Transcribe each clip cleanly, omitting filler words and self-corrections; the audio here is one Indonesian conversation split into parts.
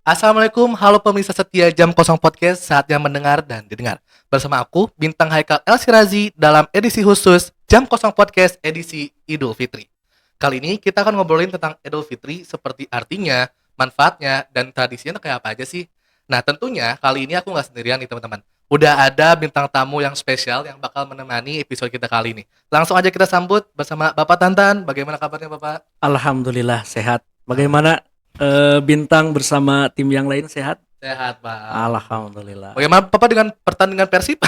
Assalamualaikum, halo pemirsa setia Jam Kosong Podcast, saatnya mendengar dan didengar. Bersama aku, Bintang Haikal El Sirazi dalam edisi khusus Jam Kosong Podcast edisi Idul Fitri. Kali ini kita akan ngobrolin tentang Idul Fitri seperti artinya, manfaatnya, dan tradisinya kayak apa aja sih. Nah tentunya kali ini aku nggak sendirian nih teman-teman. Udah ada bintang tamu yang spesial yang bakal menemani episode kita kali ini. Langsung aja kita sambut bersama Bapak Tantan. Bagaimana kabarnya Bapak? Alhamdulillah sehat. Alhamdulillah. Bagaimana Bintang bersama tim yang lain sehat? Sehat Pak. Alhamdulillah. Bagaimana Bapak dengan pertandingan Persib?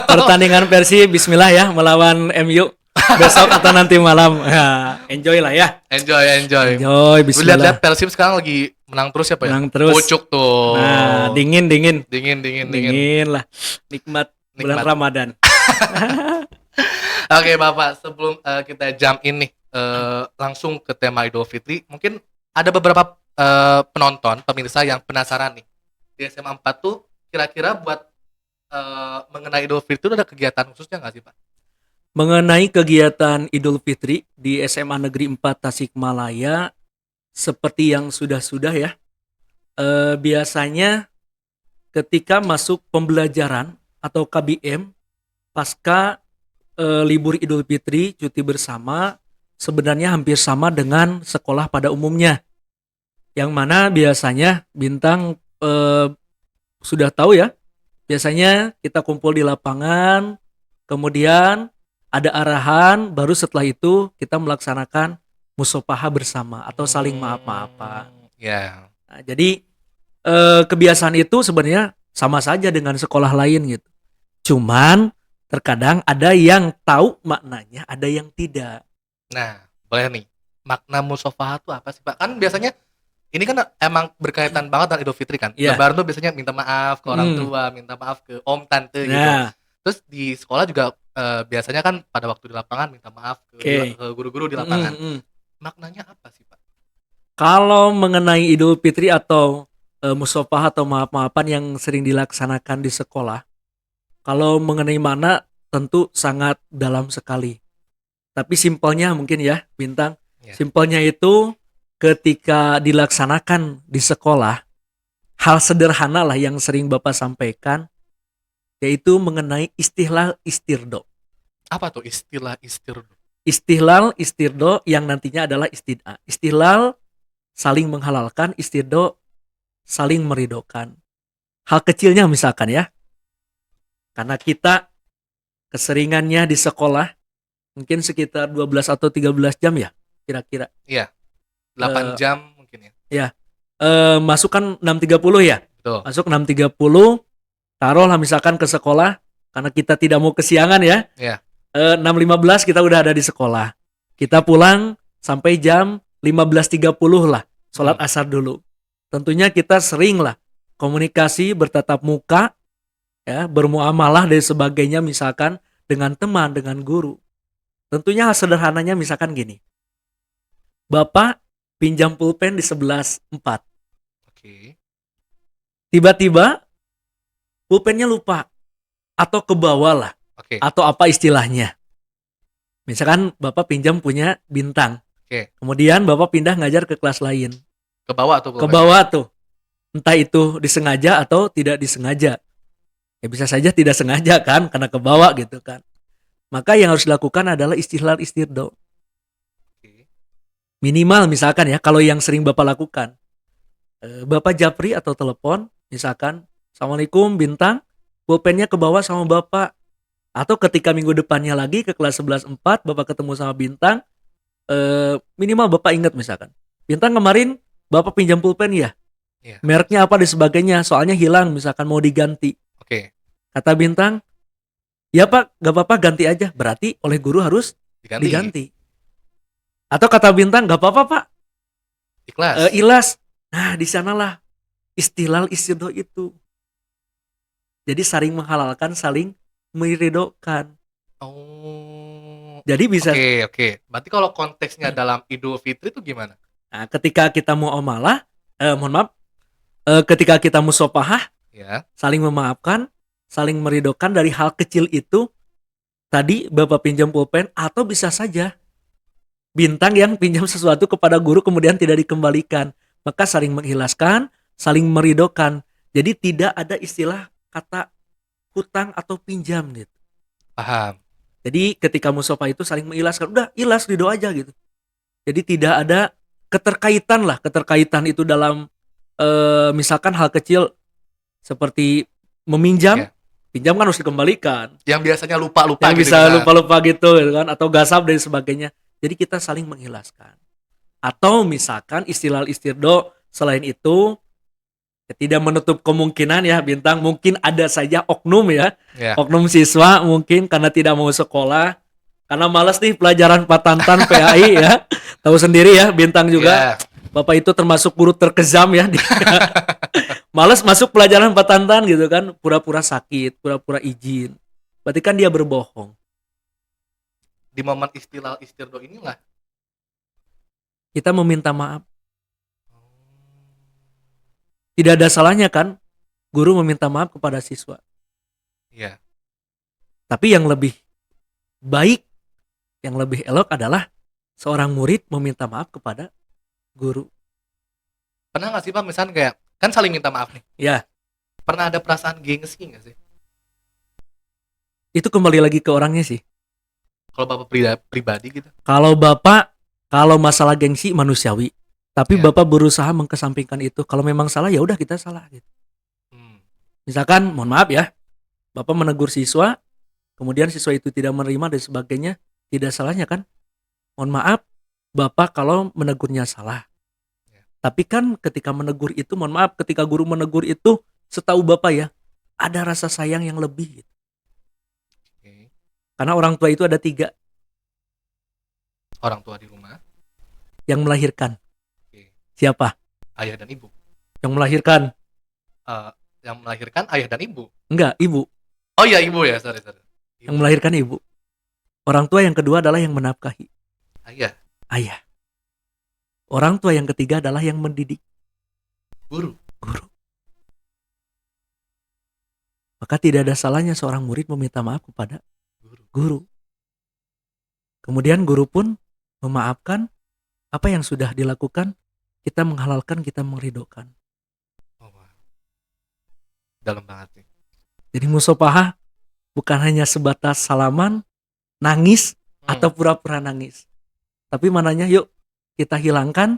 Pertandingan Persib Bismillah ya melawan MU besok atau nanti malam. Ya, enjoy lah ya. Enjoy. Enjoy Lihat-lihat Bismillah. Persib sekarang lagi menang terus ya Pak ya? Menang terus. Pucuk tuh. Nah, dingin. Dingin lah. Nikmat bulan Ramadan. Oke Bapak, sebelum kita jump in nih langsung ke tema Idul Fitri, mungkin ada beberapa penonton, pemirsa yang penasaran nih. Di SMA 4 tuh kira-kira buat mengenai Idul Fitri itu ada kegiatan khususnya nggak sih Pak? Mengenai kegiatan Idul Fitri di SMA Negeri 4 Tasikmalaya seperti yang sudah ya. Biasanya ketika masuk pembelajaran atau KBM pasca libur Idul Fitri, cuti bersama, sebenarnya hampir sama dengan sekolah pada umumnya. Yang mana biasanya Bintang sudah tahu ya, biasanya kita kumpul di lapangan, kemudian ada arahan, baru setelah itu kita melaksanakan musyawarah bersama atau saling maaf-maafan. Ya. Nah, jadi kebiasaan itu sebenarnya sama saja dengan sekolah lain gitu. Cuman terkadang ada yang tahu maknanya, ada yang tidak. Nah, boleh nih. Makna musyawarah itu apa sih Pak? Kan biasanya ini kan emang berkaitan banget dengan Idul Fitri kan. Iya. Lebaran tuh biasanya minta maaf ke orang tua, minta maaf ke om tante gitu. Nah, Terus di sekolah juga biasanya kan pada waktu di lapangan minta maaf ke guru-guru di lapangan. Maknanya apa sih Pak? Kalau mengenai Idul Fitri atau musyawarah atau maaf-maafan yang sering dilaksanakan di sekolah, kalau mengenai mana tentu sangat dalam sekali. Tapi simpelnya mungkin ya Bintang, simpelnya itu ketika dilaksanakan di sekolah, hal sederhana lah yang sering Bapak sampaikan, yaitu mengenai istihlal istirdo. Apa tuh istilah istirdo? Istihlal istirdo yang nantinya adalah istid'a. Istihlal saling menghalalkan, istirdo saling meridokan. Hal kecilnya misalkan ya, karena kita keseringannya di sekolah mungkin sekitar 12 atau 13 jam ya kira-kira. Iya. 8 jam mungkin ya. Ya. Masuk kan 6.30 ya. Betul. Masuk 6.30, taruhlah misalkan ke sekolah karena kita tidak mau kesiangan ya. Iya. 6.15 kita udah ada di sekolah. Kita pulang sampai jam 15.30 lah. Sholat asar dulu. Tentunya kita sering lah komunikasi bertatap muka, ya, bermuamalah dan sebagainya misalkan dengan teman, dengan guru. Tentunya sederhananya misalkan gini. Bapak pinjam pulpen di 11.4. Oke. Tiba-tiba pulpennya lupa atau kebawa lah. Oke. Atau apa istilahnya. Misalkan Bapak pinjam punya Bintang. Oke. Kemudian Bapak pindah ngajar ke kelas lain. Kebawa tuh. Kebawa tuh. Entah itu disengaja atau tidak disengaja. Ya bisa saja tidak sengaja kan, karena kebawa gitu kan. Maka yang harus dilakukan adalah istihlal istirdo. Minimal misalkan ya, kalau yang sering Bapak lakukan, Bapak japri atau telepon, misalkan, Assalamualaikum Bintang, pulpennya kebawa sama Bapak. Atau ketika minggu depannya lagi ke kelas 11.4, Bapak ketemu sama Bintang, minimal Bapak ingat misalkan, Bintang kemarin Bapak pinjam pulpen ya? Iya. Mereknya apa dan sebagainya, soalnya hilang misalkan mau diganti. Oke. Kata Bintang, ya Pak, gak apa-apa ganti aja. Berarti oleh guru harus diganti. Atau kata Bintang, gak apa-apa Pak, ikhlas. Nah di sanalah istihlal istirdo itu. Jadi saling menghalalkan, saling meridokan. Oh. Jadi bisa. Oke. Berarti kalau konteksnya dalam Idul Fitri itu gimana? Nah, ketika kita muamalah, ketika kita musyawarah, Ya. saling memaafkan, saling meridokan dari hal kecil itu. Tadi Bapak pinjam pulpen atau bisa saja Bintang yang pinjam sesuatu kepada guru kemudian tidak dikembalikan, maka saling mengikhlaskan, saling meridokan. Jadi tidak ada istilah kata hutang atau pinjam gitu. Paham. Jadi ketika musofa itu saling mengikhlaskan, udah ikhlas ridho aja gitu. Jadi tidak ada keterkaitan itu dalam misalkan hal kecil seperti meminjam, Ya. pinjam kan harus dikembalikan. Yang biasanya lupa-lupa Yang gitu bisa kita. lupa-lupa gitu kan, atau gasap dan sebagainya. Jadi kita saling mengikhlaskan. Atau misalkan istilah istirdo selain itu ya tidak menutup kemungkinan ya Bintang, mungkin ada saja oknum ya, Ya. oknum siswa mungkin karena tidak mau sekolah, karena malas nih pelajaran Patantan PAI ya, tahu sendiri ya Bintang juga, Ya. Bapak itu termasuk guru terkezam ya, malas masuk pelajaran Patantan gitu kan, pura-pura sakit, pura-pura izin, berarti kan dia berbohong. Di momen istilah istirdo inilah. Kita meminta maaf, tidak ada salahnya kan guru meminta maaf kepada siswa. Iya. Tapi yang lebih baik, yang lebih elok adalah seorang murid meminta maaf kepada guru. Pernah nggak sih Pak, misalnya kayak kan saling minta maaf nih. Ya, Pernah ada perasaan gengsi nggak sih? itu kembali lagi ke orangnya sih. Kalau Bapak pribadi gitu. Kalau Bapak, kalau masalah gengsi manusiawi, tapi Ya. Bapak berusaha mengkesampingkan itu. Kalau memang salah ya udah kita salah gitu. Hmm. Misalkan, mohon maaf ya, Bapak menegur siswa, kemudian siswa itu tidak menerima dan sebagainya, tidak salahnya kan? Mohon maaf, Bapak kalau menegurnya salah. Ya. Tapi kan ketika menegur itu, mohon maaf, ketika guru menegur itu, setahu Bapak ya, ada rasa sayang yang lebih gitu. Oke. Karena orang tua itu ada 3 Orang tua di rumah, yang melahirkan. Oke. Siapa? Ayah dan ibu. Yang melahirkan? Yang melahirkan ayah dan ibu. Enggak, ibu. Oh iya, ibu ya, sorry. Yang melahirkan ibu. Orang tua yang kedua adalah yang menafkahi. Ayah, Ayah. Orang tua yang ketiga adalah yang mendidik. guru. Guru. Maka tidak ada salahnya seorang murid meminta maaf kepada guru. Kemudian guru pun memaafkan apa yang sudah dilakukan, kita menghalalkan, kita meridhokan. Oh, wow. Dalam banget nih. Jadi musopahah bukan hanya sebatas salaman, nangis, atau pura-pura nangis. Tapi mananya yuk kita hilangkan,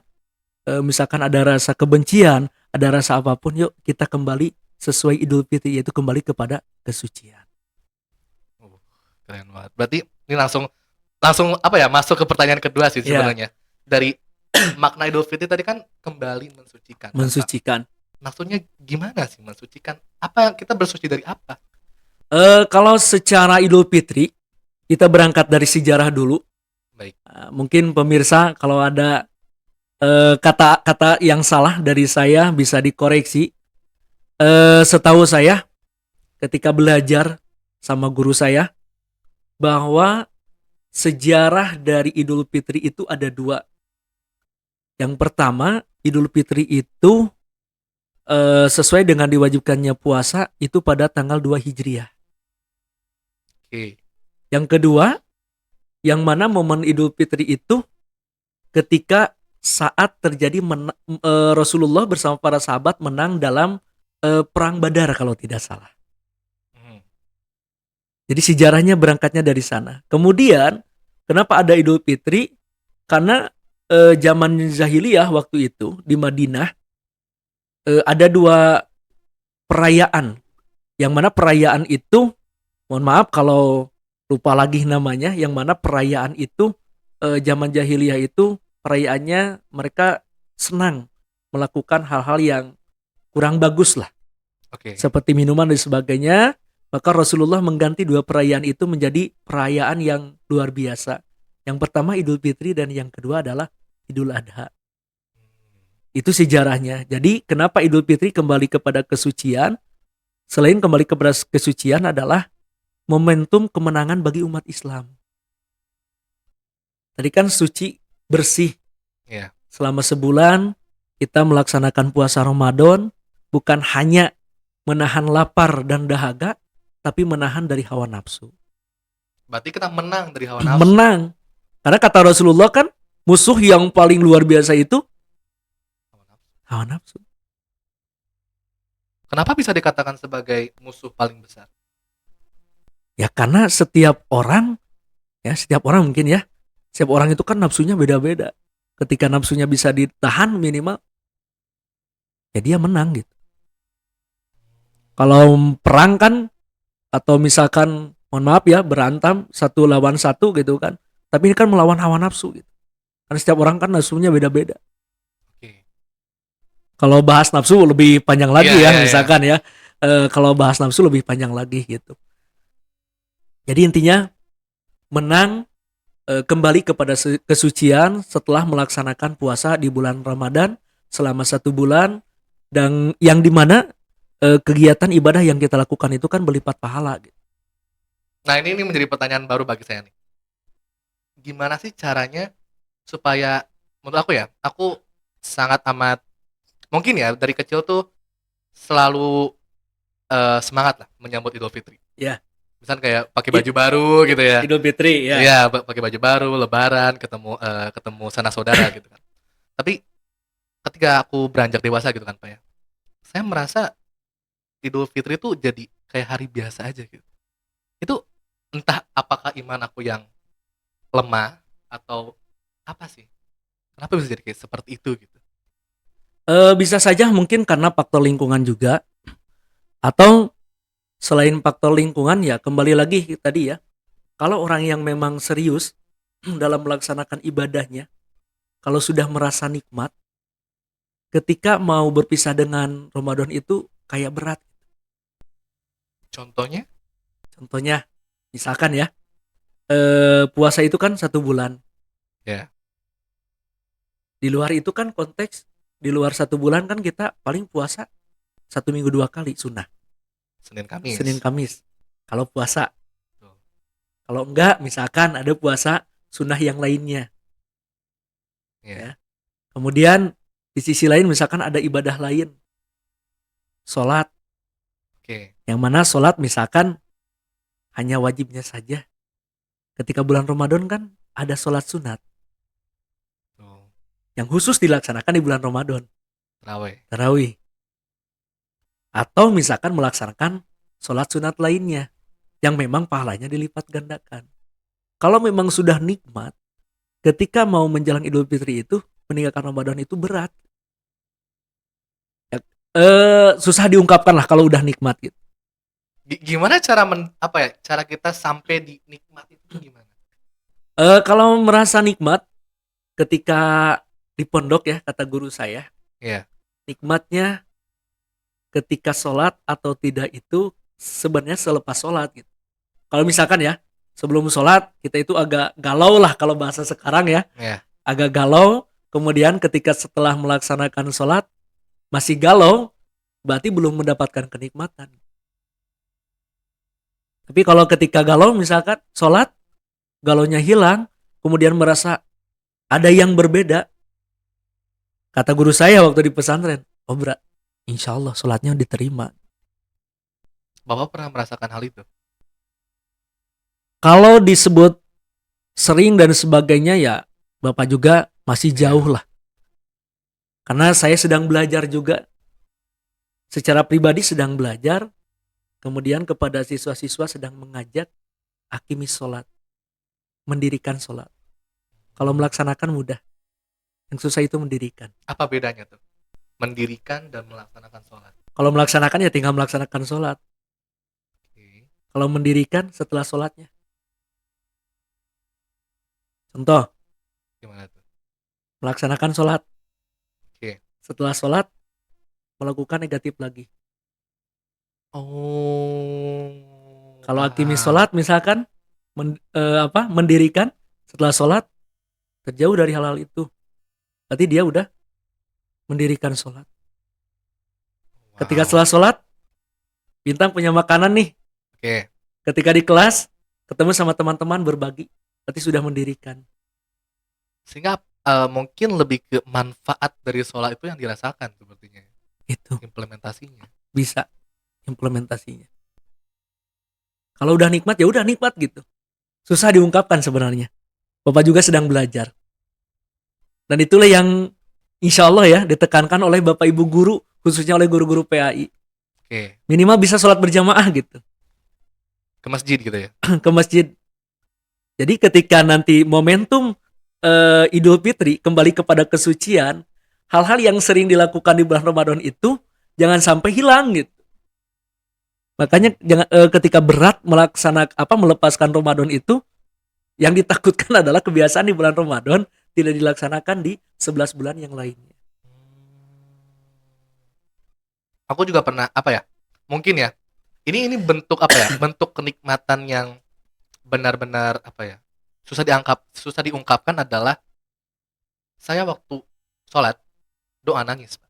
misalkan ada rasa kebencian, ada rasa apapun, yuk kita kembali sesuai Idul Fitri, yaitu kembali kepada kesucian. Keren banget. Berarti ini langsung apa ya, masuk ke pertanyaan kedua sih sebenarnya. Dari makna Idul Fitri tadi kan kembali mensucikan. Mensucikan. Maksudnya gimana sih mensucikan? Apa kita bersuci dari apa? Kalau secara Idul Fitri, kita berangkat dari sejarah dulu. Baik. Mungkin pemirsa kalau ada kata-kata yang salah dari saya bisa dikoreksi. Setahu saya ketika belajar sama guru saya bahwa sejarah dari Idul Fitri itu ada 2. Yang pertama, Idul Fitri itu sesuai dengan diwajibkannya puasa itu pada tanggal 2 Hijriah. Oke. Yang kedua, yang mana momen Idul Fitri itu ketika saat terjadi Rasulullah bersama para sahabat menang dalam perang Badar kalau tidak salah. Jadi sejarahnya berangkatnya dari sana. Kemudian kenapa ada Idul Fitri? Karena zaman jahiliyah waktu itu di Madinah ada 2 perayaan. Yang mana perayaan itu, mohon maaf kalau lupa lagi namanya, yang mana perayaan itu zaman jahiliyah itu perayaannya mereka senang melakukan hal-hal yang kurang bagus lah. Oke. Seperti minuman dan sebagainya. Maka Rasulullah mengganti 2 perayaan itu menjadi perayaan yang luar biasa. Yang pertama Idul Fitri dan yang kedua adalah Idul Adha. Itu sejarahnya. Jadi kenapa Idul Fitri kembali kepada kesucian? Selain kembali kepada kesucian adalah momentum kemenangan bagi umat Islam. Tadi kan suci, bersih. Iya. Selama sebulan kita melaksanakan puasa Ramadan, bukan hanya menahan lapar dan dahaga, tapi menahan dari hawa nafsu. Berarti kita menang dari hawa nafsu. Menang. Karena kata Rasulullah kan, musuh yang paling luar biasa itu hawa nafsu. Kenapa bisa dikatakan sebagai musuh paling besar? Ya karena setiap orang mungkin ya, setiap orang itu kan nafsunya beda-beda. Ketika nafsunya bisa ditahan minimal, ya dia menang gitu. Kalau perang kan, atau misalkan mohon maaf ya, berantem 1 lawan 1 gitu kan. Tapi ini kan melawan hawa nafsu gitu. Karena setiap orang kan nafsunya beda-beda. Oke. Kalau bahas nafsu lebih panjang lagi Iya, ya, iya, iya. misalkan ya. Kalau bahas nafsu lebih panjang lagi gitu. Jadi intinya menang, kembali kepada kesucian setelah melaksanakan puasa di bulan Ramadan selama 1 bulan, dan yang dimana kegiatan ibadah yang kita lakukan itu kan berlipat pahala gitu. Nah, ini menjadi pertanyaan baru bagi saya nih. Gimana sih caranya supaya, menurut aku ya, aku sangat amat mungkin ya dari kecil tuh selalu semangat lah menyambut Idul Fitri. Ya, Misal kayak pakai I- baju baru gitu ya. Idul Fitri ya. Iya, pakai baju baru, lebaran, ketemu sanak saudara gitu kan. Tapi ketika aku beranjak dewasa gitu kan, Pak ya. Saya merasa Idul Fitri itu jadi kayak hari biasa aja gitu. Itu entah apakah iman aku yang lemah atau apa sih? Kenapa bisa jadi kayak seperti itu gitu? Bisa saja mungkin karena faktor lingkungan juga, atau selain faktor lingkungan ya kembali lagi tadi ya. Kalau orang yang memang serius dalam melaksanakan ibadahnya, kalau sudah merasa nikmat, ketika mau berpisah dengan Ramadan itu kayak berat. Contohnya? Contohnya, misalkan ya, puasa itu kan 1 bulan. Ya, Di luar itu kan konteks, di luar 1 bulan kan kita paling puasa 1 minggu 2 kali sunnah, Senin Senin Kamis. Kamis. Kalau puasa, Tuh. kalau enggak misalkan ada puasa sunnah yang lainnya. Ya, Ya. Kemudian di sisi lain misalkan ada ibadah lain, sholat, oke. yang mana sholat misalkan hanya wajibnya saja. Ketika bulan Ramadan kan ada sholat sunat Tuh, yang khusus dilaksanakan di bulan Ramadan, terawih. tarawih. Atau misalkan melaksanakan sholat sunat lainnya yang memang pahalanya dilipat gandakan. Kalau memang sudah nikmat, ketika mau menjelang Idul Fitri itu meninggalkan Ramadan itu berat. Ya, susah diungkapkan lah kalau udah nikmat gitu. Gimana cara apa ya? Cara kita sampai di nikmat itu gimana? Kalau merasa nikmat ketika di pondok ya, kata guru saya, Ya, nikmatnya ketika sholat atau tidak itu sebenarnya selepas sholat gitu. Kalau misalkan ya sebelum sholat kita itu agak galau lah kalau bahasa sekarang ya, ya. agak galau. Kemudian ketika setelah melaksanakan sholat masih galau, berarti belum mendapatkan kenikmatan. Tapi kalau ketika galau misalkan sholat, galaunya hilang, kemudian merasa ada yang berbeda. Kata guru saya waktu di pesantren, oh berat, insya Allah sholatnya diterima. Bapak pernah merasakan hal itu? Kalau disebut sering dan sebagainya ya Bapak juga masih jauh lah. Karena saya sedang belajar juga. Secara pribadi sedang belajar. Kemudian kepada siswa-siswa sedang mengajak akimis sholat. Mendirikan sholat. Kalau melaksanakan mudah. Yang susah itu mendirikan. Apa bedanya tuh? Mendirikan dan melaksanakan sholat. Kalau melaksanakan ya tinggal melaksanakan sholat. Oke. Kalau mendirikan setelah sholatnya. Contoh, Gimana tuh? melaksanakan sholat. Oke. Setelah sholat, melakukan negatif lagi. Oh, Kalau akimis paham. sholat misalkan, mendirikan setelah sholat, terjauh dari hal-hal itu. Berarti dia udah mendirikan sholat. Ketika Wow. setelah sholat, Bintang punya makanan nih. Oke. Ketika di kelas, ketemu sama teman-teman berbagi. Berarti sudah mendirikan. Sehingga mungkin lebih ke manfaat dari sholat itu yang dirasakan sepertinya. Itu Implementasinya. bisa implementasinya. Kalau udah nikmat ya udah nikmat gitu. Susah diungkapkan sebenarnya. Bapak juga sedang belajar. Dan itulah yang insya Allah ya ditekankan oleh Bapak Ibu guru, khususnya oleh guru-guru PAI. Oke. Minimal bisa sholat berjamaah gitu Ke masjid gitu ya. ke masjid. Jadi ketika nanti momentum Idul Fitri kembali kepada kesucian, hal-hal yang sering dilakukan di bulan Ramadan itu jangan sampai hilang gitu. Makanya ketika berat melepaskan Ramadan itu, yang ditakutkan adalah kebiasaan di bulan Ramadan tidak dilaksanakan di 11 bulan yang lainnya. Aku juga pernah apa ya? Mungkin ya. Ini bentuk apa ya? Bentuk kenikmatan yang benar-benar apa ya? Susah diungkapkan adalah saya waktu sholat doa nangis, Pak.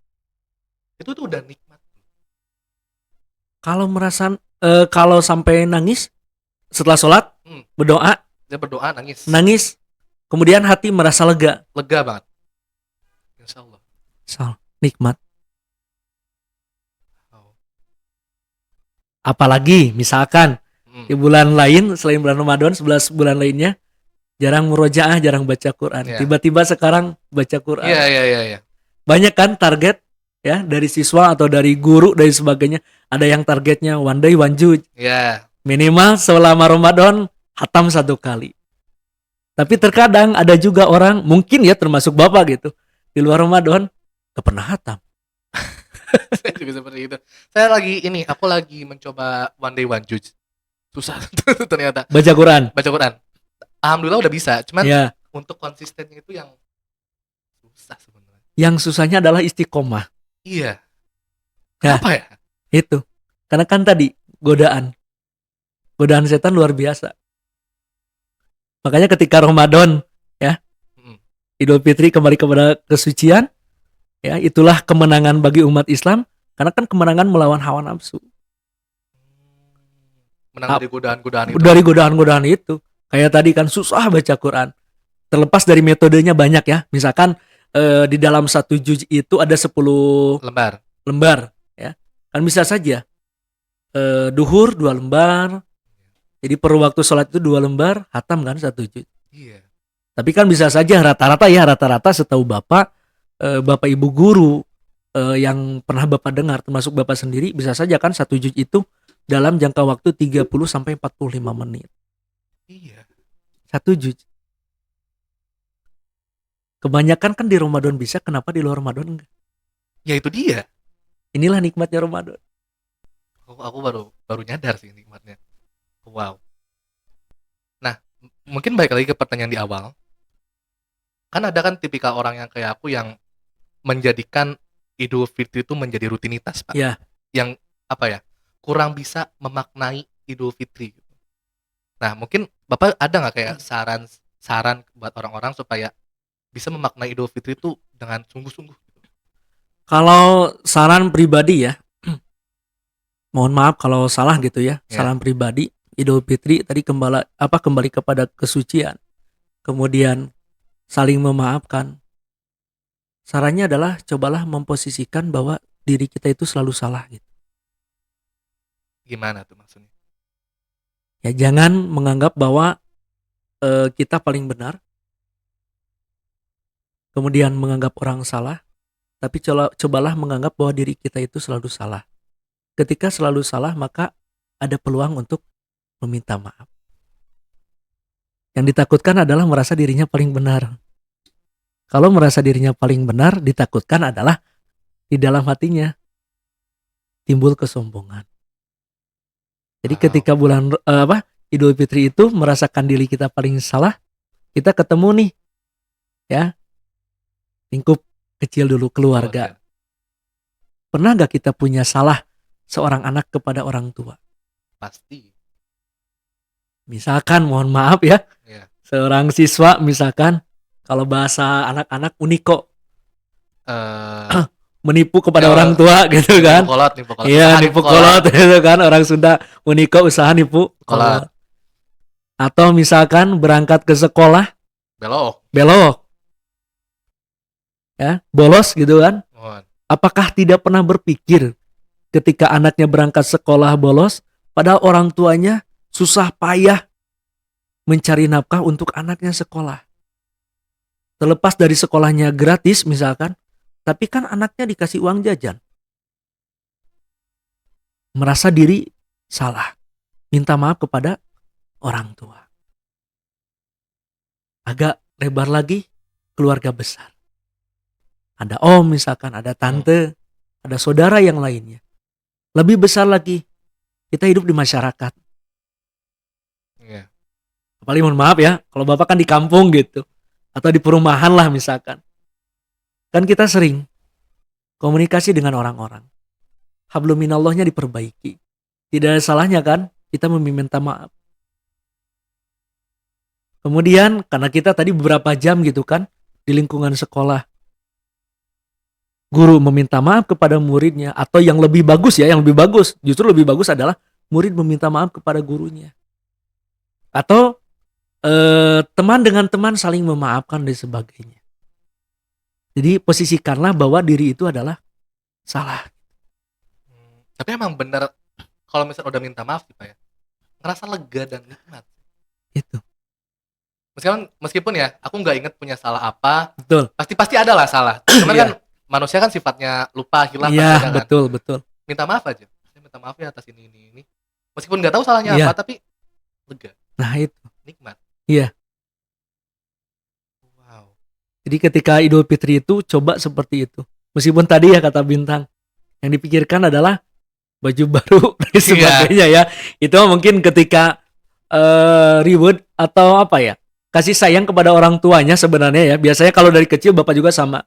Itu tuh udah nikmat. Kalau sampai nangis setelah sholat, Hmm, berdoa, dia berdoa nangis. nangis, kemudian hati merasa lega. Lega banget. Insya Allah. Nikmat. Oh. Apalagi misalkan Hmm. di bulan lain selain bulan Ramadan, 11 bulan lainnya jarang murojaah, jarang baca Quran. Iya. Tiba-tiba sekarang baca Quran. Iya. Banyak kan target ya dari siswa atau dari guru dan sebagainya. Ada yang targetnya one day one juz. Iya. Minimal selama Ramadan hatam 1 kali. Tapi terkadang ada juga orang, mungkin ya termasuk Bapak gitu, di luar Ramadan gak pernah hatam. Saya juga seperti itu. Aku lagi mencoba one day one juz. Susah ternyata Baca Quran. baca Quran. Alhamdulillah udah bisa, cuman Ya, untuk konsistennya itu yang susah sebenarnya. yang susahnya adalah istiqomah. Iya. Ya. Kenapa ya? Itu. Karena kan tadi godaan setan luar biasa. Makanya ketika Ramadan ya, Mm. Idul Fitri kembali kepada kesucian, ya itulah kemenangan bagi umat Islam karena kan kemenangan melawan hawa nafsu. Menang dari godaan-godaan itu. Dari godaan-godaan itu. Kayak tadi kan susah baca Quran. Terlepas dari metodenya banyak ya. Misalkan di dalam 1 juz itu ada 10 Lembar. ya. Kan bisa saja duhur 2 lembar. Jadi per waktu sholat itu 2 lembar, hatam kan 1 juz. Iya. Tapi kan bisa saja rata-rata setahu Bapak, Bapak Ibu guru yang pernah Bapak dengar termasuk Bapak sendiri, bisa saja kan 1 juz itu dalam jangka waktu 30 sampai 45 menit. Iya. 1 juz. Kebanyakan kan di Ramadan bisa, kenapa di luar Ramadan enggak? Ya itu dia. Inilah nikmatnya Ramadan. Aku baru nyadar sih nikmatnya. Wow. Nah, mungkin balik lagi ke pertanyaan di awal. Kan ada kan tipikal orang yang kayak aku yang menjadikan Idul Fitri itu menjadi rutinitas, Pak. Ya. Yang apa ya? Kurang bisa memaknai Idul Fitri. Nah, mungkin Bapak ada nggak kayak saran buat orang-orang supaya bisa memaknai Idul Fitri itu dengan sungguh-sungguh? Kalau saran pribadi ya, mohon maaf kalau salah gitu ya. Ya. Saran pribadi, Idul Fitri tadi kembali kepada kesucian. Kemudian saling memaafkan. Sarannya adalah cobalah memposisikan bahwa diri kita itu selalu salah gitu. Gimana tuh maksudnya? Ya jangan menganggap bahwa kita paling benar. Kemudian menganggap orang salah, tapi cobalah menganggap bahwa diri kita itu selalu salah. Ketika selalu salah, maka ada peluang untuk meminta maaf. Yang ditakutkan adalah merasa dirinya paling benar. Kalau merasa dirinya paling benar, ditakutkan adalah di dalam hatinya timbul kesombongan. Jadi Wow. ketika Idul Fitri itu merasakan diri kita paling salah, kita ketemu nih, ya, lingkup kecil dulu keluarga. Pernah gak kita punya salah seorang anak kepada orang tua? Pasti. Misalkan mohon maaf ya, Iya. seorang siswa misalkan kalau bahasa anak-anak uniko, menipu kepada orang tua gitu kan. Nipu kolot. Iya, nipu kolot gitu kan, orang Sunda uniko usaha nipu Kolot. Atau misalkan berangkat ke sekolah belok. Ya, bolos gitu kan. Mohon. Apakah tidak pernah berpikir ketika anaknya berangkat sekolah bolos, padahal orang tuanya susah payah mencari nafkah untuk anaknya sekolah. Terlepas dari sekolahnya gratis misalkan, tapi kan anaknya dikasih uang jajan. merasa diri salah, minta maaf kepada orang tua. Agak lebar lagi, keluarga besar. Ada om misalkan, ada tante, ada saudara yang lainnya. Lebih besar lagi, kita hidup di masyarakat. Iya. Apalagi mohon maaf ya, kalau bapak kan di kampung gitu, atau di perumahan lah misalkan. Kan kita sering komunikasi dengan orang-orang. Hablum minallahnya diperbaiki. Tidak ada salahnya kan kita meminta maaf. Kemudian karena kita tadi beberapa jam gitu kan di lingkungan sekolah, guru meminta maaf kepada muridnya, atau yang lebih bagus ya, justru lebih bagus adalah murid meminta maaf kepada gurunya. Atau teman dengan teman saling memaafkan dan sebagainya. Jadi posisikanlah bahwa diri itu adalah salah. Tapi emang bener kalau misalnya udah minta maaf gitu ya, ngerasa lega dan nikmat. Itu. Meskipun ya, aku nggak inget punya salah apa. Betul. Pasti ada lah salah. Cuman Iya. kan manusia kan sifatnya lupa, hilaf. Iya, kan. betul. Minta maaf aja. Saya minta maaf ya atas ini. Meskipun nggak tahu salahnya Iya. apa, tapi lega, Nah itu. nikmat. Iya. Wow. Jadi ketika Idul Fitri itu coba seperti itu. Meskipun tadi ya kata Bintang, yang dipikirkan adalah baju baru dan sebagainya ya. Itu mungkin ketika reward atau apa ya, kasih sayang kepada orang tuanya sebenarnya ya. Biasanya kalau dari kecil bapak juga sama.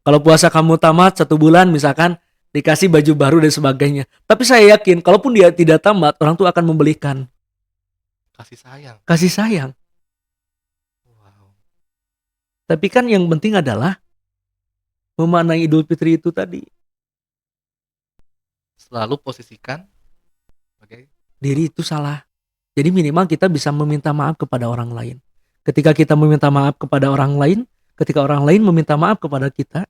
Kalau puasa kamu tamat 1 bulan misalkan, dikasih baju baru dan sebagainya. Tapi saya yakin kalaupun dia tidak tamat, orang tua akan membelikan. Kasih sayang. Wow. Tapi kan yang penting adalah memaknai Idul Fitri itu tadi. Selalu posisikan sebagai Diri itu salah. Jadi minimal kita bisa meminta maaf kepada orang lain. Ketika kita meminta maaf kepada orang lain, ketika orang lain meminta maaf kepada kita,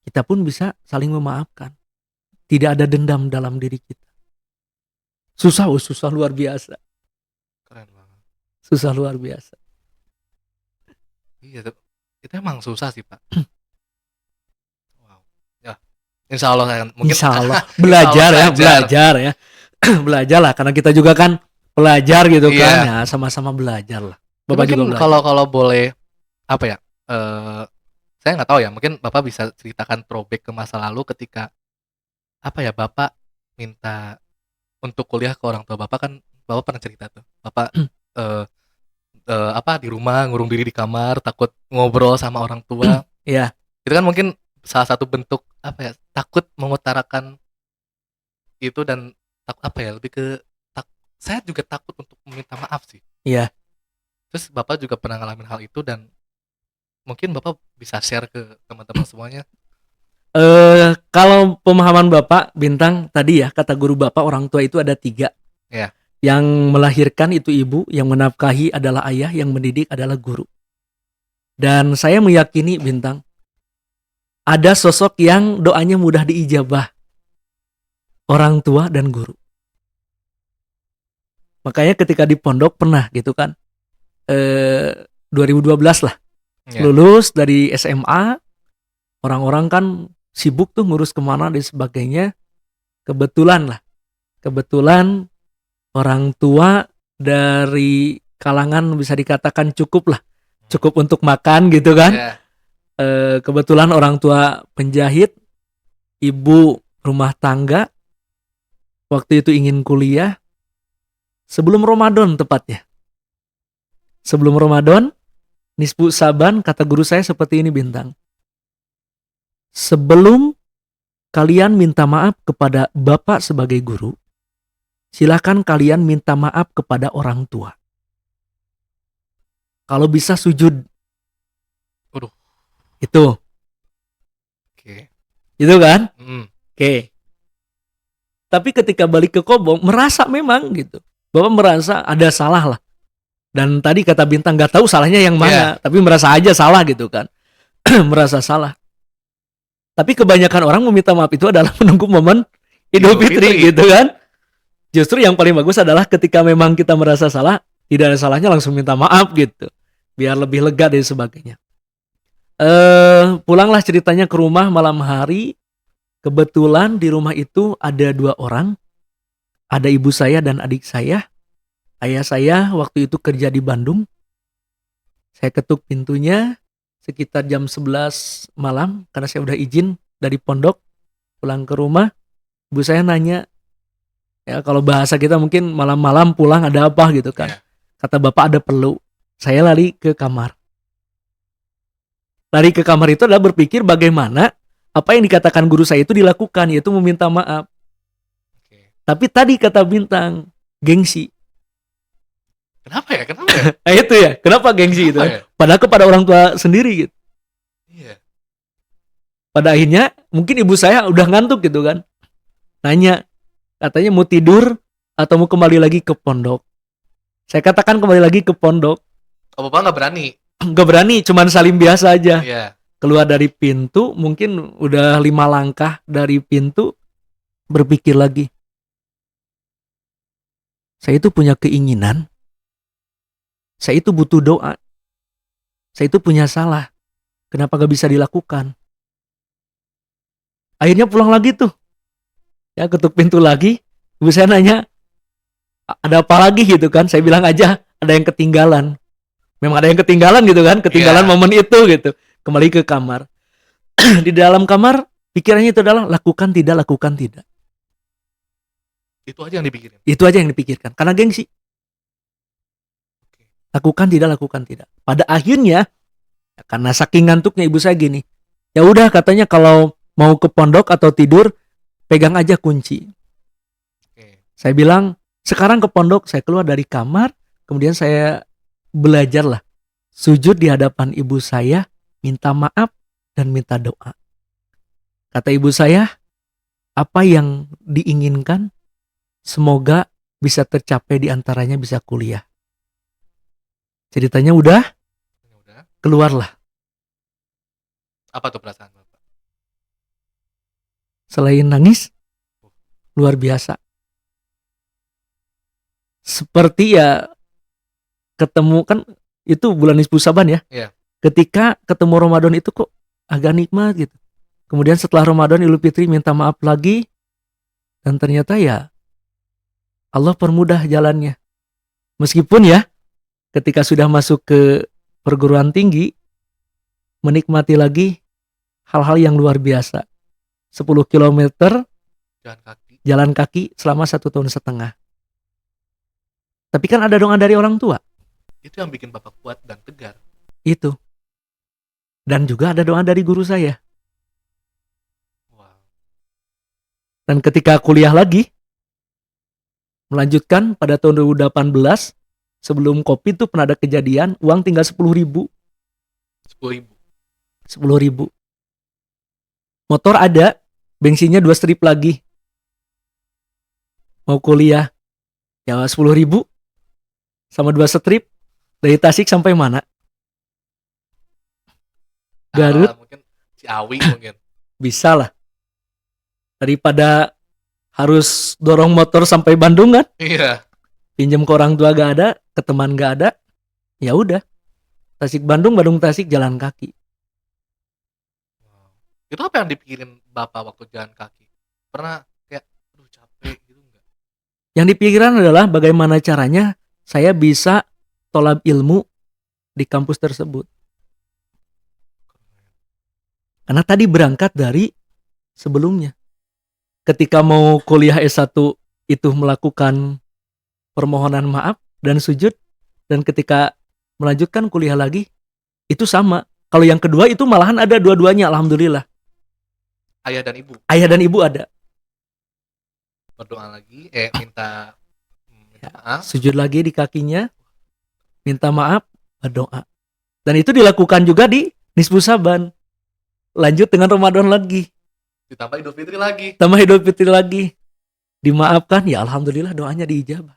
kita pun bisa saling memaafkan. Tidak ada dendam dalam diri kita. Susah luar biasa. keren banget. Susah luar biasa. Iya, itu emang susah sih Pak. Wow. Ya, Insya Allah mungkin. Insya Allah belajar ya. Belajar lah, karena kita juga kan pelajar gitu kan. Ya sama-sama belajar lah. Bapak mungkin juga belajar. kalau boleh apa ya? Saya nggak tahu ya. Mungkin Bapak bisa ceritakan throwback ke masa lalu ketika apa ya, Bapak minta untuk kuliah ke orang tua Bapak, kan Bapak pernah cerita tuh. Bapak di rumah ngurung diri di kamar, takut ngobrol sama orang tua. Iya. Itu kan mungkin salah satu bentuk apa ya, takut mengutarakan itu, dan lebih ke saya juga takut untuk meminta maaf sih. Iya. Terus Bapak juga pernah ngalamin hal itu, dan mungkin Bapak bisa share ke teman-teman semuanya. Kalau pemahaman Bapak Bintang tadi ya, kata guru Bapak orang tua itu ada 3. Iya. Yang melahirkan itu ibu, yang menafkahi adalah ayah, yang mendidik adalah guru. Dan saya meyakini Bintang, ada sosok yang doanya mudah diijabah, orang tua dan guru. Makanya ketika di pondok pernah gitu kan, 2012 lah, lulus dari SMA, orang-orang kan sibuk tuh ngurus kemana dan sebagainya. Kebetulan orang tua dari kalangan bisa dikatakan cukup untuk makan gitu kan. Kebetulan orang tua penjahit, ibu rumah tangga, waktu itu ingin kuliah sebelum Ramadan tepatnya. Sebelum Ramadan, nisfu Saban, kata guru saya seperti ini Bintang. Sebelum kalian minta maaf kepada Bapak sebagai guru, silakan kalian minta maaf kepada orang tua. Kalau bisa sujud. Waduh. Itu. Oke. Itu kan? Oke. Tapi ketika balik ke Kobong, merasa memang gitu. Bapak merasa ada salah lah. Dan tadi kata Bintang gak tahu salahnya yang mana, tapi merasa aja salah gitu kan. Merasa salah. Tapi kebanyakan orang meminta maaf itu adalah menunggu momen Idul Fitri gitu kan. Justru yang paling bagus adalah ketika memang kita merasa salah, tidak ada salahnya langsung minta maaf gitu. Biar lebih lega dan sebagainya. Pulanglah ceritanya ke rumah malam hari. Kebetulan di rumah itu ada 2 orang Ada ibu saya dan adik saya. Ayah saya waktu itu kerja di Bandung. Saya ketuk pintunya sekitar jam 11 malam karena saya udah izin dari pondok pulang ke rumah. Ibu saya nanya, ya kalau bahasa kita mungkin malam-malam pulang ada apa gitu kan. Iya. Kata bapak ada perlu. Saya lari ke kamar. Lari ke kamar itu adalah berpikir bagaimana apa yang dikatakan guru saya itu dilakukan, yaitu meminta maaf. Oke. Tapi tadi kata Bintang, gengsi. Kenapa ya? Kenapa ya? Nah itu ya, kenapa gengsi gitu? Kenapa ya? Padahal kepada orang tua sendiri gitu. Iya. Pada akhirnya mungkin ibu saya udah ngantuk gitu kan. Nanya, katanya mau tidur atau mau kembali lagi ke pondok. Saya katakan kembali lagi ke pondok. Oh, Bapak nggak berani? Gak berani, cuman salim biasa aja. Iya. Keluar dari pintu, mungkin udah 5 langkah dari pintu, berpikir lagi. Saya itu punya keinginan. Saya itu butuh doa. Saya itu punya salah. Kenapa gak bisa dilakukan? Akhirnya pulang lagi tuh. Ya, ketuk pintu lagi. Ibu saya nanya, ada apa lagi gitu kan? Saya bilang aja, ada yang ketinggalan. Memang ada yang ketinggalan gitu kan? Ketinggalan Iya. momen itu gitu. Kembali ke kamar. Di dalam kamar, pikirannya itu adalah lakukan tidak, lakukan tidak. Itu aja yang dipikirin. Itu aja yang dipikirkan. Karena gengsi. Lakukan tidak, lakukan tidak. Pada akhirnya, karena saking ngantuknya ibu saya gini. Ya udah katanya kalau mau ke pondok atau tidur, pegang aja kunci. Oke. Saya bilang, sekarang ke pondok, saya keluar dari kamar, kemudian saya belajarlah sujud di hadapan ibu saya, minta maaf dan minta doa. Kata ibu saya, apa yang diinginkan semoga bisa tercapai, di antaranya bisa kuliah. Ceritanya udah, Ya udah. keluarlah. Apa tuh perasaan Bapak? Selain nangis, luar biasa. Seperti ya ketemu kan itu bulan Nisfu Saban ya. Iya. Ketika ketemu Ramadan itu kok agak nikmat gitu. Kemudian setelah Ramadan Idul Fitri minta maaf lagi, dan ternyata ya Allah permudah jalannya. Meskipun ya ketika sudah masuk ke perguruan tinggi, menikmati lagi hal-hal yang luar biasa. 10 kilometer Jalan kaki. jalan kaki selama 1,5 tahun. Tapi kan ada doa dari orang tua. Itu yang bikin Bapak kuat dan tegar. Itu. Dan juga ada doa dari guru saya. Wow. Dan ketika kuliah lagi, melanjutkan pada tahun 2018, sebelum Covid tuh pernah ada kejadian, uang tinggal 10.000. 10.000. 10.000. Motor ada, bensinnya 2 strip lagi. Mau kuliah, ya 10.000 sama 2 strip dari Tasik sampai mana? Garut. Mungkin Ciawi mungkin. Bisa lah. Daripada harus dorong motor sampai Bandung kan, Iya. pinjam ke orang tua gak ada, ke teman gak ada, ya udah. Tasik Bandung, Bandung Tasik jalan kaki. Wow. Itu apa yang dipikirin Bapak waktu jalan kaki? Pernah kayak, aduh capek gitu enggak? Yang dipikiran adalah bagaimana caranya saya bisa tolab ilmu di kampus tersebut. Karena tadi berangkat dari sebelumnya. Ketika mau kuliah S1 itu melakukan permohonan maaf dan sujud. Dan ketika melanjutkan kuliah lagi, itu sama. Kalau yang kedua itu malahan ada dua-duanya, alhamdulillah. Ayah dan ibu Ayah dan ibu ada. berdoa lagi, minta maaf. Sujud lagi di kakinya, minta maaf, berdoa. Dan itu dilakukan juga di Nisfu Saban. Lanjut dengan Ramadan lagi. Ditambah Idul Fitri lagi. Tambah Idul Fitri lagi. Dimaafkan, ya alhamdulillah doanya diijabah.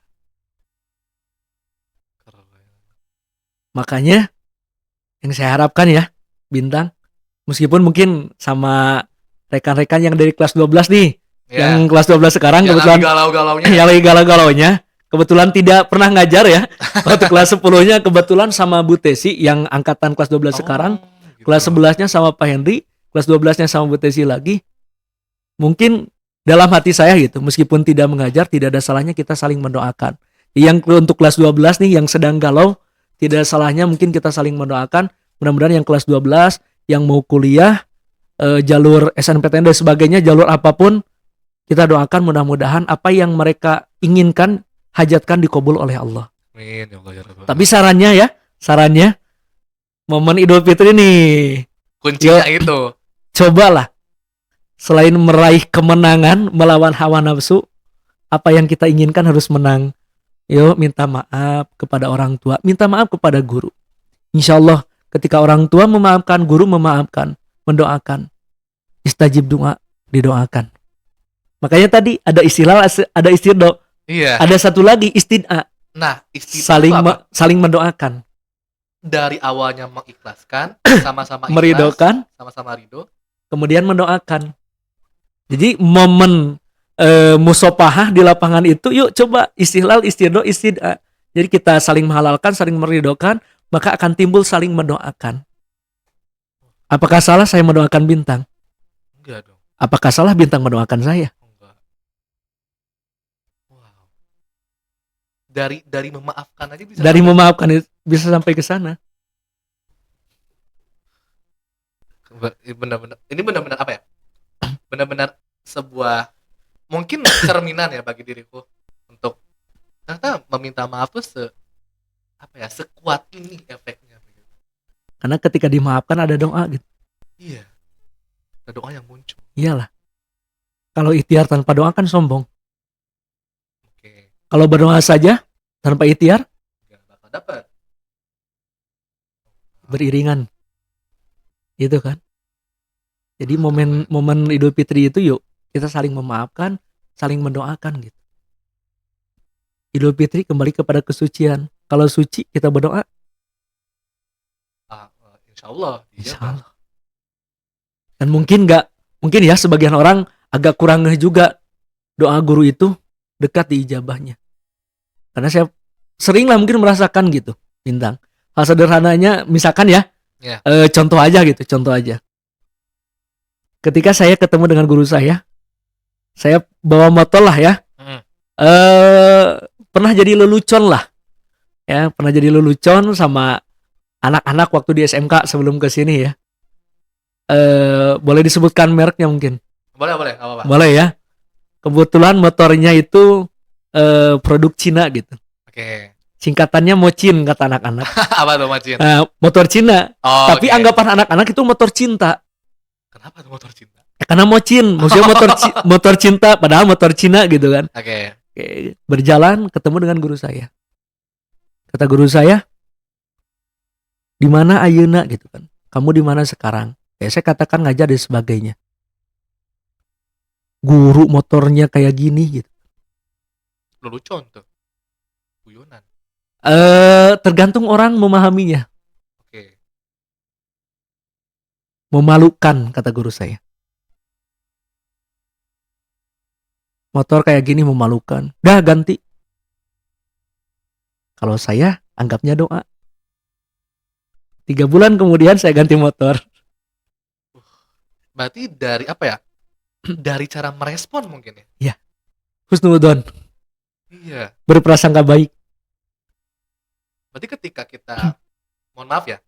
Keren. Makanya yang saya harapkan ya, Bintang, meskipun mungkin sama rekan-rekan yang dari kelas 12 nih, Ya. yang kelas 12 sekarang Yang kebetulan lagi galau-galaunya. yang lagi galau-galaunya, kebetulan tidak pernah ngajar ya. Waktu kelas 10-nya kebetulan sama Bu Tesi yang angkatan kelas 12 sekarang, Gitu. kelas 11-nya sama Pak Henry, kelas 12-nya sama Bu Tesi lagi. Mungkin dalam hati saya gitu, meskipun tidak mengajar, tidak ada salahnya kita saling mendoakan. Yang untuk kelas 12 nih yang sedang galau, tidak ada salahnya mungkin kita saling mendoakan. Mudah-mudahan yang kelas 12 yang mau kuliah, jalur SNPTN dan sebagainya, jalur apapun, kita doakan mudah-mudahan apa yang mereka inginkan, hajatkan dikabul oleh Allah. Amin ya Allah ya Rabbal Tapi Alamin. sarannya momen Idul Fitri nih, Kuncinya itu. cobalah selain meraih kemenangan melawan hawa nafsu, apa yang kita inginkan harus menang. Yuk minta maaf kepada orang tua, minta maaf kepada guru. Insya Allah ketika orang tua memaafkan, guru memaafkan, mendoakan, istajib doa, didoakan. Makanya tadi ada istilah, ada istirdo, Iya. ada satu lagi istid'a, Nah, istilah saling itu apa? saling mendoakan, Dari awalnya mengikhlaskan, sama-sama ikhlas, meridokan, sama-sama ridho. kemudian mendoakan. Jadi momen musopahah di lapangan itu, yuk coba istihlal, istirdo, istid'a. Jadi kita saling menghalalkan, saling meridokan, maka akan timbul saling mendoakan. Apakah salah saya mendoakan Bintang? Enggak dong. Apakah salah Bintang mendoakan saya? Enggak. Wow. Dari memaafkan aja bisa. Dari sampai- memaafkan bisa sampai ke sana. Benar-benar. Ini benar-benar apa ya? Benar-benar sebuah mungkin cerminan ya bagi diriku untuk ternyata meminta maaf tuh sekuat ini efeknya begitu. Karena ketika dimaafkan ada doa gitu. Iya. Ada doa yang muncul. Iyalah. Kalau ikhtiar tanpa doa kan sombong. Oke. Kalau berdoa saja tanpa ikhtiar Enggak bakal dapat. beriringan. Gitu kan. Jadi momen Idul Fitri itu yuk kita saling memaafkan, saling mendoakan gitu. Idul Fitri kembali kepada kesucian. Kalau suci kita berdoa, Insya Allah. insya Allah. Dan mungkin ya sebagian orang agak kurang ngeh juga doa guru itu dekat diijabahnya. Karena saya sering lah mungkin merasakan gitu, Bintang. Hal sederhananya misalkan ya, Ya. Contoh aja. Ketika saya ketemu dengan guru saya bawa motor lah ya, pernah jadi lelucon lah, ya pernah jadi lelucon sama anak-anak waktu di SMK sebelum ke sini ya. Boleh disebutkan mereknya mungkin? Boleh, nggak apa-apa. Boleh ya. Kebetulan motornya itu produk Cina gitu. Oke. Singkatannya Mocin kata anak-anak. Apa tuh Macin? Motor Cina. Oh, Tapi oke. anggapan anak-anak itu motor cinta. Kenapa tuh motor cinta? Karena Mocin, maksudnya motor cinta, padahal motor Cina gitu kan. Oke. Oke, berjalan ketemu dengan guru saya. Kata guru saya, di mana ayeuna gitu kan? Kamu di mana sekarang? Ya saya katakan ngajar dan sebagainya. Guru motornya kayak gini gitu. Lelucon tuh. Guyonan. Tergantung orang memahaminya. Oke. Memalukan kata guru saya. Motor kayak gini memalukan. Dah ganti. Kalau saya anggapnya doa. 3 bulan kemudian saya ganti motor. Berarti dari apa ya? Dari cara merespon mungkin ya? Husnudon, Iya. berprasangka baik. Berarti ketika kita, mohon maaf ya,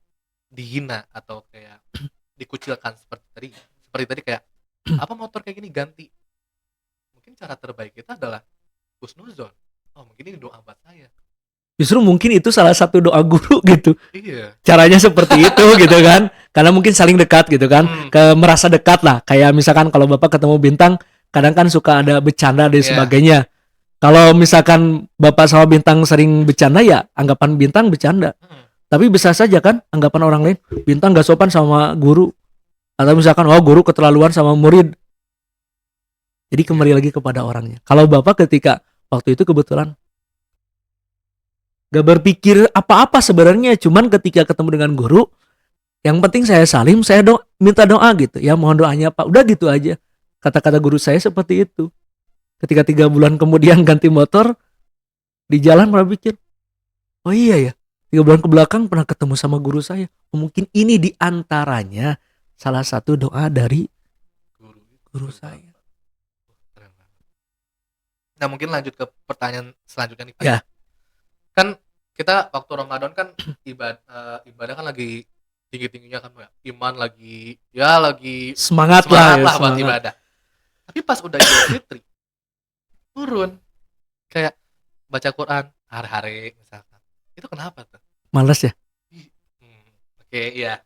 dihina atau kayak dikucilkan seperti tadi kayak, apa motor kayak gini ganti? Mungkin cara terbaik kita adalah husnuzon. Oh mungkin ini doa buat saya. Justru mungkin itu salah satu doa guru gitu. Iya. Caranya seperti itu gitu kan. Karena mungkin saling dekat gitu kan. Merasa dekat lah. Kayak misalkan kalau Bapak ketemu Bintang, kadang kan suka ada bercanda dan Iya. sebagainya. Kalau misalkan Bapak sama Bintang sering bercanda ya anggapan Bintang bercanda. Tapi bisa saja kan anggapan orang lain, Bintang gak sopan sama guru. Atau misalkan guru keterlaluan sama murid. Jadi kembali lagi kepada orangnya. Kalau Bapak ketika waktu itu kebetulan gak berpikir apa-apa sebenarnya, cuman ketika ketemu dengan guru, yang penting saya salim, saya minta doa gitu. Ya mohon doanya Pak. Udah gitu aja. Kata-kata guru saya seperti itu. Ketika 3 bulan kemudian ganti motor, di jalan pernah pikir, oh iya ya, 3 bulan ke belakang pernah ketemu sama guru saya. Mungkin ini diantaranya salah satu doa dari guru saya. Keren Nah, mungkin lanjut ke pertanyaan selanjutnya nih, Pak. Ya. Kan kita waktu Ramadan kan ibadah kan lagi tinggi-tingginya kan, Pak, ya. Iman lagi Semangat semangat lah, lah buat semangat. ibadah. Tapi pas udah Idul Fitri turun. Kayak baca Quran hari-hari misalkan. Itu kenapa tuh? Males ya. Oke, iya.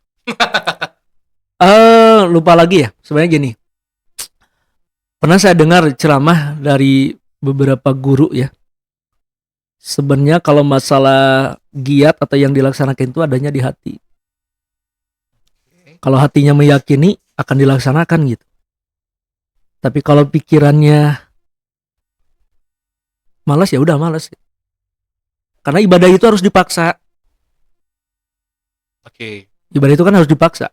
Lupa lagi ya. Sebenarnya gini. Pernah saya dengar ceramah dari beberapa guru ya. Sebenarnya kalau masalah giat atau yang dilaksanakan itu adanya di hati. Kalau hatinya meyakini akan dilaksanakan gitu. Tapi kalau pikirannya malas ya udah malas. Karena ibadah itu harus dipaksa. Oke. Ibadah itu kan harus dipaksa.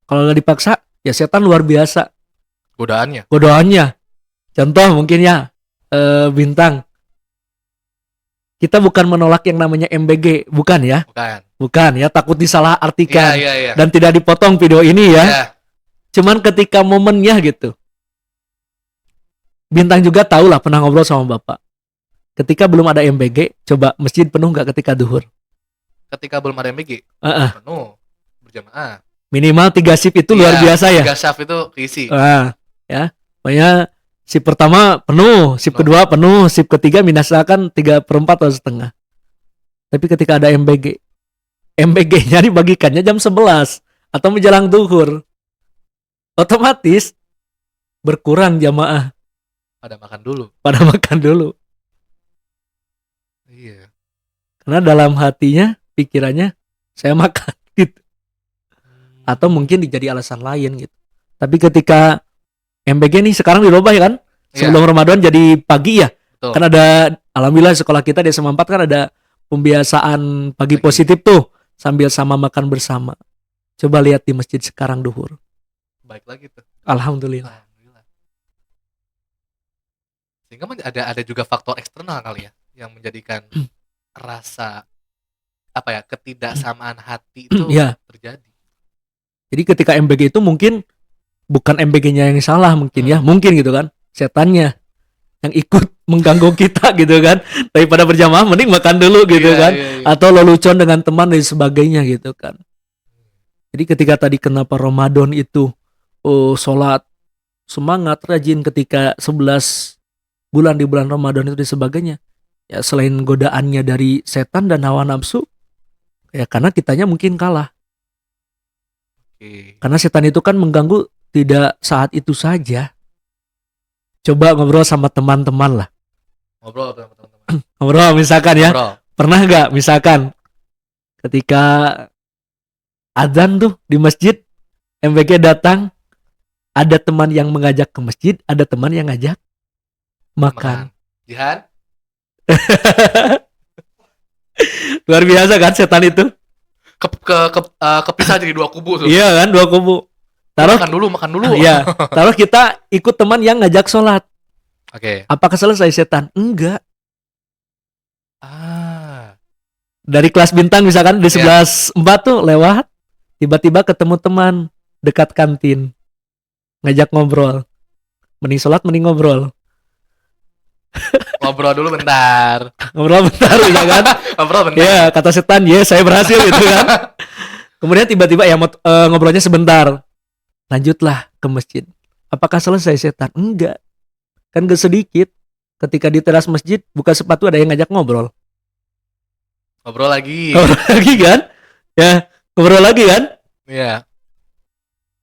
Kalau nggak dipaksa, ya setan luar biasa Godaannya. Contoh mungkin ya, Bintang. Kita bukan menolak yang namanya MBG, bukan ya? Bukan ya, takut disalah artikan. Iya. Dan tidak dipotong video ini ya. Iya. Cuman ketika momennya gitu. Bintang juga tahu lah, pernah ngobrol sama Bapak. Ketika belum ada MBG, coba masjid penuh nggak ketika duhur? Ketika belum ada MBG, penuh berjamaah. Minimal 3 shift itu luar biasa ya. 3 shift itu keisi. Ya, pokoknya shift pertama penuh, shift kedua penuh, shift ketiga misalkan 3/4 atau setengah. Tapi ketika ada MBG-nya dibagikannya jam 11 atau menjelang duhur, otomatis berkurang jamaah. Pada makan dulu. Iya. Karena dalam hatinya, pikirannya saya makan gitu. Atau mungkin dijadi alasan lain gitu. Tapi ketika MBG nih sekarang dirubah ya kan? Sebelum Ramadan jadi pagi ya. Betul. Kan ada, alhamdulillah sekolah kita di SMA 4 kan ada pembiasaan pagi positif tuh, sambil sama makan bersama. Coba lihat di masjid sekarang duhur. Baik lagi tuh. Alhamdulillah. Sehingga ada juga faktor eksternal kali ya yang menjadikan rasa ketidaksamaan hati itu terjadi. Jadi ketika MBG itu mungkin bukan MBG-nya yang salah mungkin ya, mungkin gitu kan, setannya yang ikut mengganggu kita gitu kan. Daripada berjamaah mending makan dulu gitu kan. Atau lelucon dengan teman dan sebagainya gitu kan. Jadi ketika tadi kenapa Ramadan itu sholat semangat rajin ketika 11 bulan di bulan Ramadan itu dan sebagainya, ya selain godaannya dari setan dan hawa nafsu, ya karena kitanya mungkin kalah. Karena setan itu kan mengganggu tidak saat itu saja. Coba ngobrol sama teman-teman lah. Ngobrol misalkan ya. Pernah nggak misalkan ketika adzan tuh di masjid, MBG datang, ada teman yang mengajak ke masjid, ada teman yang ngajak makan. Jihan? Luar biasa kan setan itu. Kepisah jadi 2 kubu tuh. Iya kan, 2 kubu. Makan dulu. Iya. Taruh kita ikut teman yang ngajak sholat. Oke. Apakah selesai setan? Enggak. Dari kelas Bintang misalkan di 11.4 tuh lewat, tiba-tiba ketemu teman dekat kantin, ngajak ngobrol. Mending sholat, mending ngobrol. Ngobrol dulu bentar ya kan? Ngobrol bentar. Ya, kata setan, saya berhasil gitu kan. Kemudian tiba-tiba ngobrolnya sebentar. Lanjutlah ke masjid. Apakah selesai setan? Enggak. Kan gak sedikit. Ketika di teras masjid buka sepatu ada yang ngajak ngobrol. Ngobrol lagi kan? Ya, ngobrol lagi kan? Iya.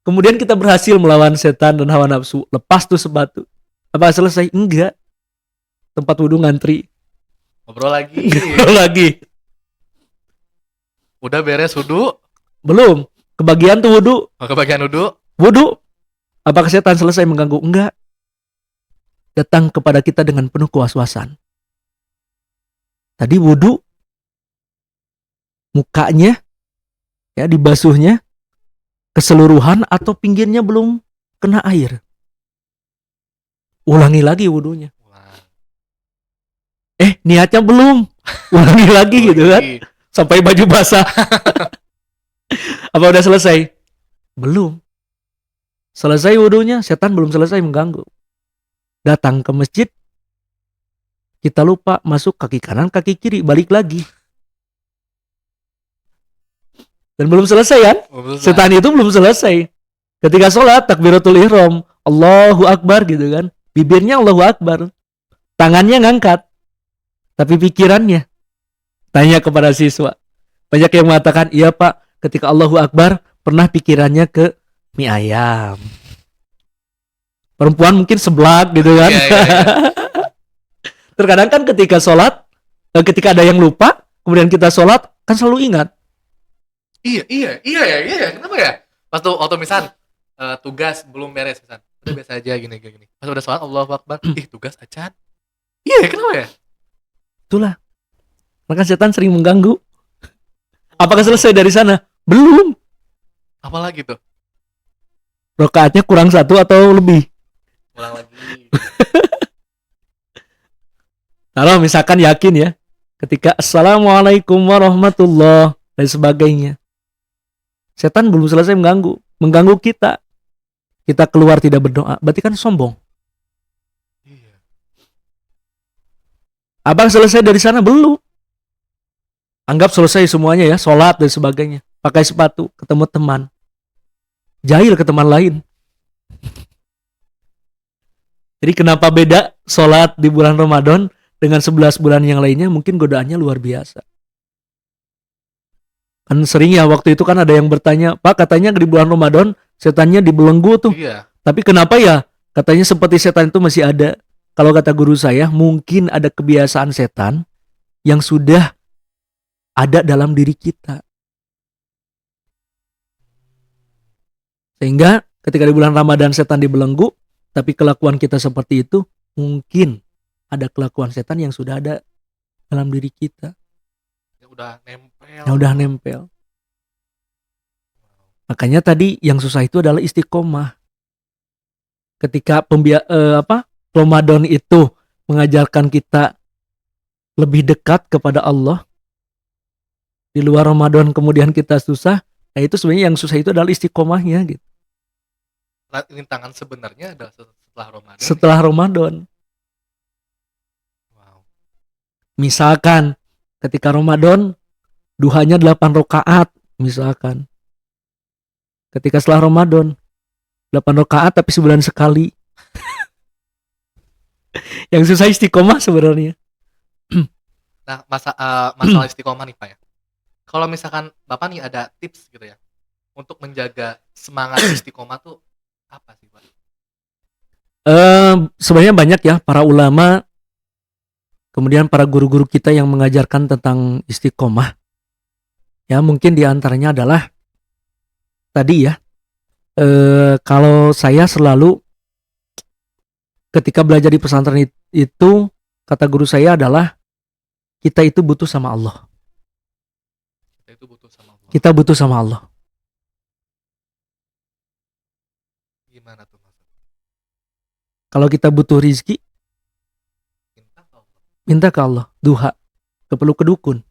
Kemudian kita berhasil melawan setan dan hawa nafsu. Lepas tuh sepatu. Apakah selesai? Enggak. Tempat wudhu ngantri. Ngobrol lagi. Udah beres wudhu? Belum. Kebagian tuh wudhu. Kebagian wudhu? Wudhu. Apakah setan selesai mengganggu? Enggak. Datang kepada kita dengan penuh kewaswasan. Tadi wudhu, mukanya ya dibasuhnya keseluruhan atau pinggirnya belum kena air. Ulangi lagi wudhunya. Niatnya belum. Ulangi lagi gitu kan. Sampai baju basah. Apa udah selesai? Belum. Selesai wudhunya, setan belum selesai mengganggu. Datang ke masjid, kita lupa masuk kaki kanan, kaki kiri, balik lagi. Dan belum selesai kan? Setan itu belum selesai. Ketika sholat takbiratul ihram, Allahu Akbar gitu kan. Bibirnya Allahu Akbar. Tangannya ngangkat. Tapi pikirannya tanya kepada siswa. Banyak yang mengatakan, iya Pak, ketika Allahu Akbar pernah pikirannya ke mie ayam. Perempuan mungkin seblak gitu kan. Iya, iya, iya. Terkadang kan ketika sholat, ketika ada yang lupa, kemudian kita sholat, kan selalu ingat. Iya. Kenapa ya? Pas tuh waktu misal tugas belum beres misal, udah biasa aja gini. Pas udah sholat Allahu Akbar, tugas acan. Iya, kenapa ya? Itulah. Maka setan sering mengganggu. Apakah selesai dari sana? Belum. Apalagi tuh? Rakaatnya kurang 1 atau lebih. Ulang lagi. Kalau misalkan yakin ya, ketika Assalamualaikum warahmatullahi dan sebagainya, setan belum selesai mengganggu kita. Kita keluar tidak berdoa, berarti kan sombong. Iya. Abang selesai dari sana? Belum. Anggap selesai semuanya ya, sholat dan sebagainya. Pakai sepatu, ketemu teman. Jahil ke teman lain. Jadi kenapa beda sholat di bulan Ramadan dengan 11 bulan yang lainnya? Mungkin godaannya luar biasa. Kan sering ya waktu itu kan ada yang bertanya, Pak katanya di bulan Ramadan setannya dibelenggu tuh. Iya. Tapi kenapa ya? Katanya seperti setan itu masih ada. Kalau kata guru saya, mungkin ada kebiasaan setan yang sudah ada dalam diri kita. Sehingga ketika di bulan Ramadan setan dibelenggu, tapi kelakuan kita seperti itu, mungkin ada kelakuan setan yang sudah ada dalam diri kita. Yang udah nempel. Makanya tadi yang susah itu adalah istiqomah. Ketika Ramadan itu mengajarkan kita lebih dekat kepada Allah, di luar Ramadan kemudian kita susah, nah itu sebenarnya yang susah itu adalah istiqomahnya gitu. Rintangan sebenarnya adalah setelah Ramadan. Setelah Ramadan. Wow. Misalkan ketika Ramadan duhanya 8 rakaat misalkan. Ketika setelah Ramadan 8 rakaat tapi sebulan sekali. Yang susah istiqomah sebenarnya. Nah, masalah istiqomah nih Pak ya. Kalau misalkan Bapak nih ada tips gitu ya untuk menjaga semangat istiqomah tuh apa sih Pak? Sebenarnya banyak ya para ulama, kemudian para guru-guru kita yang mengajarkan tentang istiqomah. Ya mungkin diantaranya adalah tadi ya, kalau saya selalu ketika belajar di pesantren itu, kata guru saya adalah kita itu butuh sama Allah. Kita butuh sama Allah. Gimana tuh Mas? Kalau kita butuh rizki, minta ke Allah. Duha, kepelu ke dukun.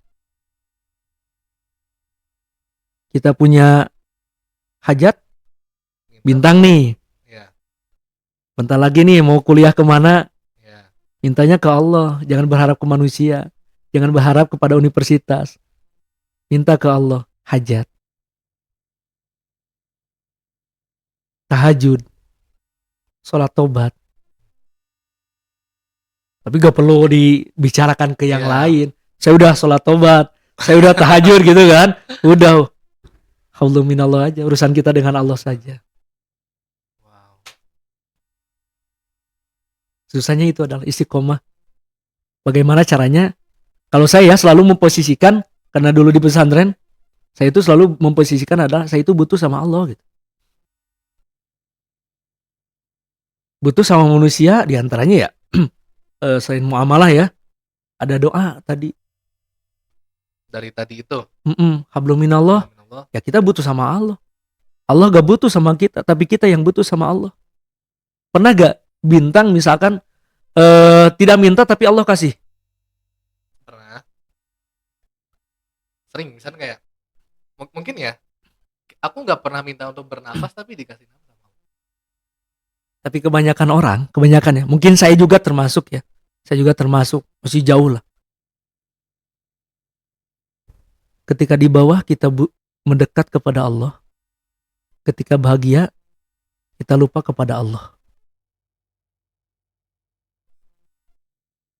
Kita punya hajat, bintang nih. Ya. Bentar lagi nih mau kuliah kemana, Ya. mintanya ke Allah. Jangan berharap ke manusia. Jangan berharap kepada universitas. Minta ke Allah hajat. Tahajud, sholat tobat. Tapi gak perlu dibicarakan ke yang lain. Saya udah sholat tobat, saya udah tahajud gitu kan. Udah, haulu minallah aja. Urusan kita dengan Allah saja. Wow. Susahnya itu adalah istiqomah. Bagaimana caranya? Kalau saya selalu memposisikan, karena dulu di pesantren, saya itu selalu memposisikan adalah saya itu butuh sama Allah gitu. Butuh sama manusia diantaranya ya selain muamalah ya, ada doa tadi. Dari tadi itu. Hablum minallah. Ya kita butuh sama Allah. Allah gak butuh sama kita, tapi kita yang butuh sama Allah. Pernah gak bintang misalkan tidak minta tapi Allah kasih? Pernah. Sering misalnya kayak mungkin ya, aku gak pernah minta untuk bernafas tapi dikasih nafas. Tapi kebanyakan ya, mungkin saya juga termasuk ya. Saya juga termasuk, masih jauh lah. Ketika di bawah kita mendekat kepada Allah. Ketika bahagia kita lupa kepada Allah.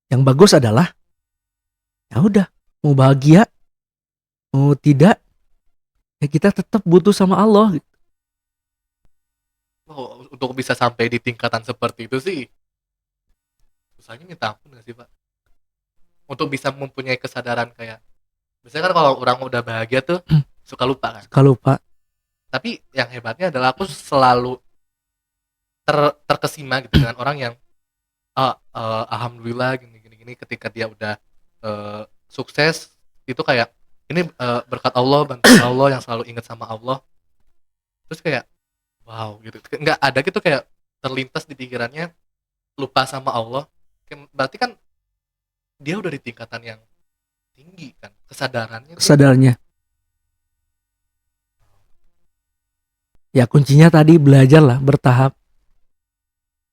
Yang bagus adalah ya udah, mau bahagia mau tidak ya kita tetap butuh sama Allah gitu. Oh, untuk bisa sampai di tingkatan seperti itu sih susahnya minta ampun gak sih Pak? Untuk bisa mempunyai kesadaran kayak biasanya kan kalau orang udah bahagia tuh suka lupa kan. Kalau lupa Tapi yang hebatnya adalah aku selalu terkesima gitu dengan orang yang alhamdulillah gini ketika dia udah sukses itu kayak ini berkat Allah, bantuan Allah yang selalu ingat sama Allah. Terus kayak wow gitu. Nggak ada gitu kayak terlintas di pikirannya lupa sama Allah. Berarti kan dia udah di tingkatan yang tinggi kan kesadarannya tuh. kesadarnya. Ya kuncinya tadi belajarlah bertahap.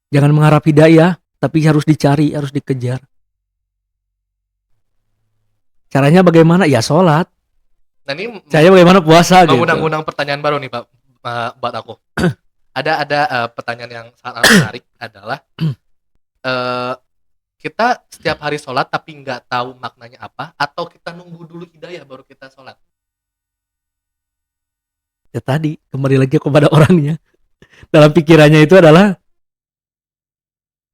Jangan mengharap hidayah, tapi harus dicari, harus dikejar. Caranya bagaimana? Ya sholat. Nah ini Caranya bagaimana puasa gitu. mengundang pertanyaan baru nih Pak buat aku. Ada pertanyaan yang sangat menarik adalah kita setiap hari sholat tapi nggak tahu maknanya apa atau kita nunggu dulu hidayah baru kita sholat. Ya tadi kembali lagi kepada orangnya. Dalam pikirannya itu adalah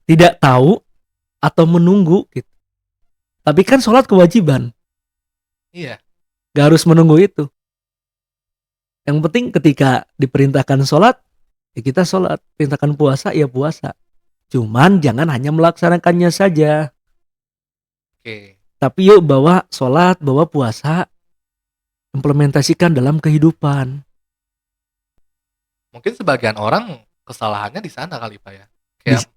tidak tahu atau menunggu gitu. Tapi kan sholat kewajiban. Iya. Gak harus menunggu itu. Yang penting ketika diperintahkan sholat, ya kita sholat. Perintahkan puasa, ya puasa. Cuman jangan hanya melaksanakannya saja. Oke. Tapi yuk bawa sholat, bawa puasa, implementasikan dalam kehidupan. Mungkin sebagian orang kesalahannya di sana kali Pak ya. Kayak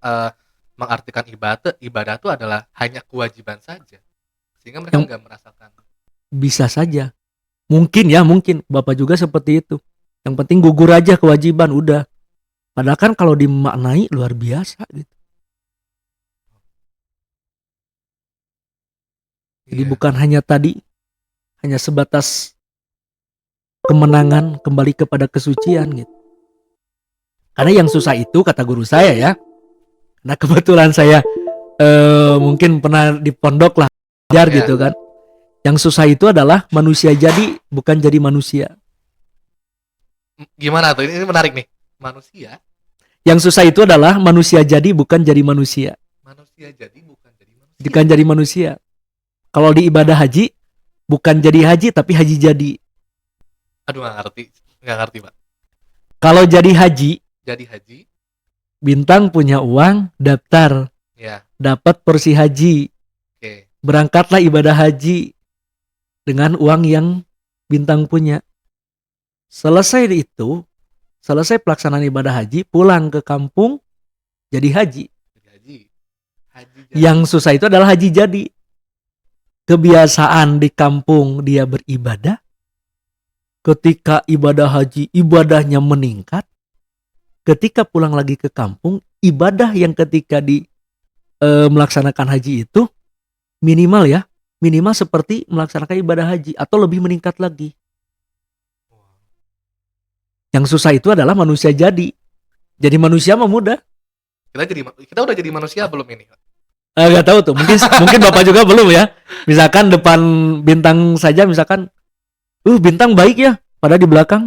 mengartikan ibadah itu adalah hanya kewajiban saja. Sehingga mereka nggak merasakan. Bisa saja. Mungkin Bapak juga seperti itu. Yang penting gugur aja kewajiban udah. Padahal kan kalau dimaknai luar biasa gitu. Jadi bukan hanya tadi, hanya sebatas kemenangan kembali kepada kesucian gitu. Karena yang susah itu kata guru saya ya. Nah kebetulan saya mungkin pernah di pondok lah belajar gitu kan. Yang susah itu adalah manusia jadi bukan jadi manusia. Gimana tuh? Ini menarik nih. Manusia. Yang susah itu adalah manusia jadi bukan jadi manusia. Manusia jadi bukan jadi manusia. Bukan jadi manusia. Kalau di ibadah haji bukan jadi haji tapi haji jadi. Aduh nggak ngerti Pak. Kalau jadi haji Bintang punya uang, daftar. Ya. Dapat porsi haji. Oke. Berangkatlah ibadah haji dengan uang yang Bintang punya. Selesai pelaksanaan ibadah haji, pulang ke kampung jadi haji. Haji jadi. Yang susah itu adalah haji jadi. Kebiasaan di kampung dia beribadah. Ketika ibadah haji, ibadahnya meningkat. Ketika pulang lagi ke kampung, ibadah yang ketika melaksanakan haji itu minimal seperti melaksanakan ibadah haji atau lebih meningkat lagi. Yang susah itu adalah manusia jadi. Jadi manusia mah mudah. Kita udah jadi manusia belum ini? Gak tahu tuh. Mungkin Bapak juga belum ya. Misalkan depan Bintang saja misalkan, Bintang baik ya, padahal di belakang.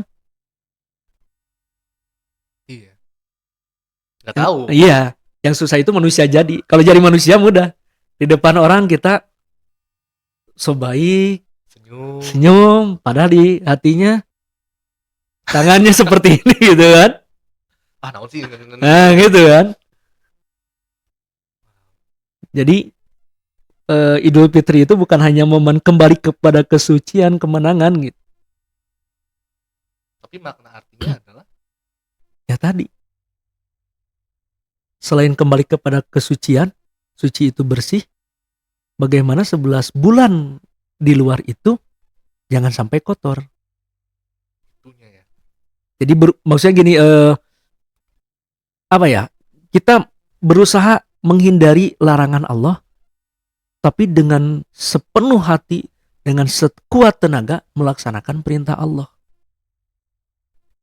Iya. Gak tahu. Iya. Yang susah itu manusia jadi. Kalau jadi manusia mudah. Di depan orang kita so baik, senyum, padahal di hatinya tangannya seperti ini gitu kan. Naon sih. Nah gitu kan. Jadi Idul Fitri itu bukan hanya momen kembali kepada kesucian, kemenangan gitu. Tapi makna artinya adalah ya tadi. Selain kembali kepada kesucian, suci itu bersih, bagaimana 11 bulan di luar itu jangan sampai kotor. Itunya ya. Jadi maksudnya gini, kita berusaha menghindari larangan Allah tapi dengan sepenuh hati, dengan sekuat tenaga melaksanakan perintah Allah.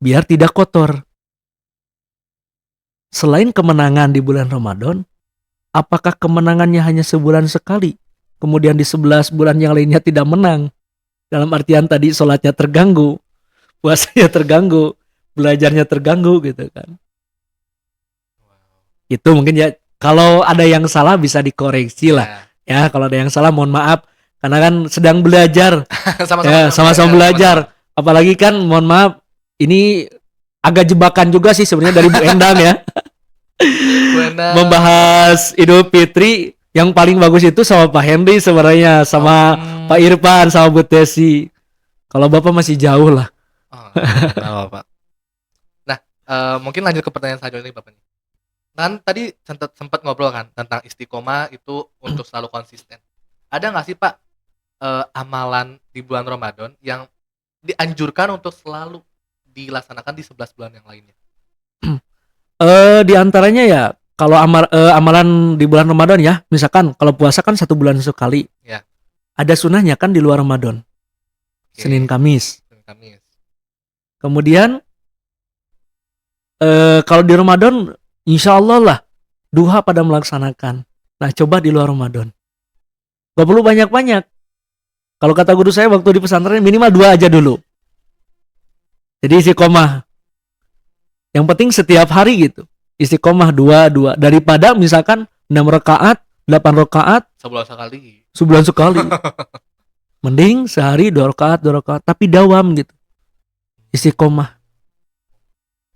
Biar tidak kotor. Selain kemenangan di bulan Ramadan, apakah kemenangannya hanya sebulan sekali? Kemudian di 11 bulan yang lainnya tidak menang. Dalam artian tadi sholatnya terganggu, puasanya terganggu, belajarnya terganggu gitu kan. Itu mungkin ya, kalau ada yang salah bisa dikoreksi lah. Ya, kalau ada yang salah mohon maaf. Karena kan sedang belajar. Ya, sama-sama belajar. Apalagi kan mohon maaf, ini agak jebakan juga sih sebenarnya dari Bu Endang ya. Membahas Idul Fitri yang paling bagus itu sama Pak Henry sebenarnya, sama Pak Irfan, sama Bu Tesi. Kalau Bapak masih jauh lah. Pak. Nah, mungkin lanjut ke pertanyaan selanjutnya nih Bapak nih. Kan tadi sempat ngobrol kan tentang istiqomah itu untuk selalu konsisten. Ada nggak sih Pak amalan di bulan Ramadan yang dianjurkan untuk selalu dilaksanakan di 11 bulan yang lainnya? Di antaranya ya, kalau amalan di bulan Ramadan ya, misalkan kalau puasa kan 1 bulan sekali. Ya. Ada sunahnya kan di luar Ramadan. Senin Kamis. Kamis. Kemudian kalau di Ramadan insya Allah lah duha pada melaksanakan. Nah coba di luar Ramadan, gak perlu banyak-banyak. Kalau kata guru saya waktu di pesantren minimal 2 aja dulu. Jadi istiqomah. Yang penting setiap hari gitu. Istiqomah 2 daripada misalkan 6 rakaat, 8 rakaat sebulan sekali. Mending sehari 2 rakaat, tapi dawam gitu. Istiqomah.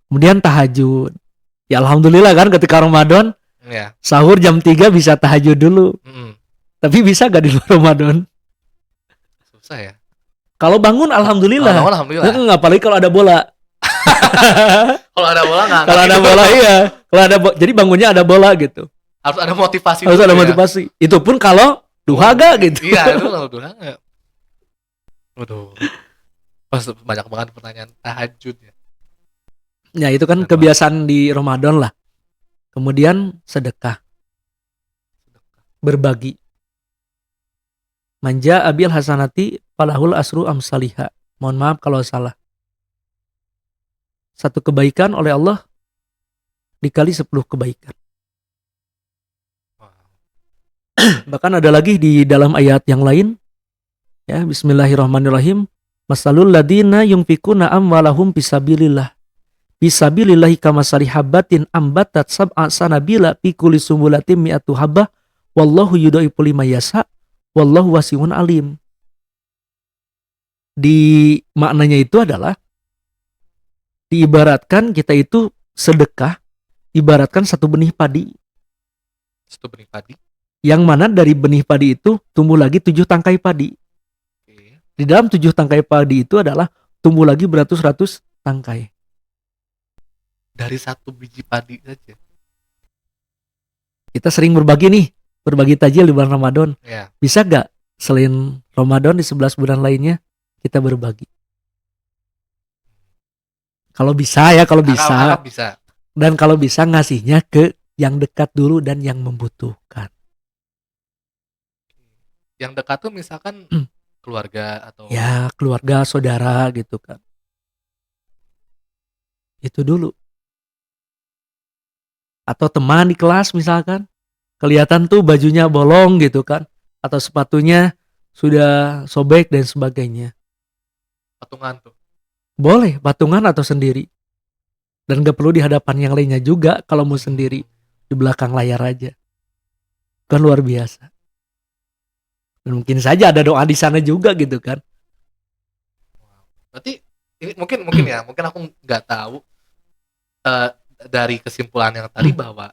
Kemudian tahajud. Ya alhamdulillah kan ketika Ramadan sahur jam 3 bisa tahajud dulu. Tapi bisa gak di luar Ramadan? Susah ya. Kalau bangun alhamdulillah. Apalagi kalau ada bola. Kalau ada bola nggak? Kalau ada bola iya. Jadi bangunnya ada bola gitu. Harus ada motivasi. Harus ada motivasi. Itu pun kalau duha gak gitu. Iya itu kalau duha nggak. Waduh. Pas banyak banget pertanyaan tahajud ya. Ya itu kan kebiasaan di Ramadan lah. Kemudian sedekah. Berbagi. Manja abil hasanati falahul asru amsalihha. Mohon maaf kalau salah. 1 kebaikan oleh Allah dikali 10 kebaikan. Bahkan ada lagi di dalam ayat yang lain. Ya, bismillahirrahmanirrahim. Masalul ladina yunfikuna amwalahum fisabilillah. Fisabilillahi kamasali habbatin ambatat sab'a sanabila fi kulli sumbulatin mi'atu habbah wallahu yudaifu liman yasha wallahu wasi'un alim. Di maknanya itu adalah diibaratkan kita itu sedekah, ibaratkan 1 benih padi. 1 benih padi. Yang mana dari benih padi itu tumbuh lagi 7 tangkai padi. Di dalam 7 tangkai padi itu adalah tumbuh lagi beratus-ratus tangkai. Dari 1 biji padi saja. Kita sering berbagi tajil di bulan Ramadan. Ya. Bisa gak selain Ramadan di 11 bulan lainnya kita berbagi? Kalau bisa ya, kalau bisa. Dan kalau bisa ngasihnya ke yang dekat dulu dan yang membutuhkan. Yang dekat tuh misalkan keluarga atau ya keluarga, saudara gitu kan. Itu dulu. Atau teman di kelas misalkan, kelihatan tuh bajunya bolong gitu kan, atau sepatunya sudah sobek dan sebagainya. Patungan tuh. Boleh patungan atau sendiri. Dan gak perlu di hadapan yang lainnya juga, kalau mau sendiri di belakang layar aja. Kan luar biasa. Dan mungkin saja ada doa di sana juga gitu kan. Berarti ini mungkin ya, mungkin aku nggak tahu dari kesimpulan yang tadi bahwa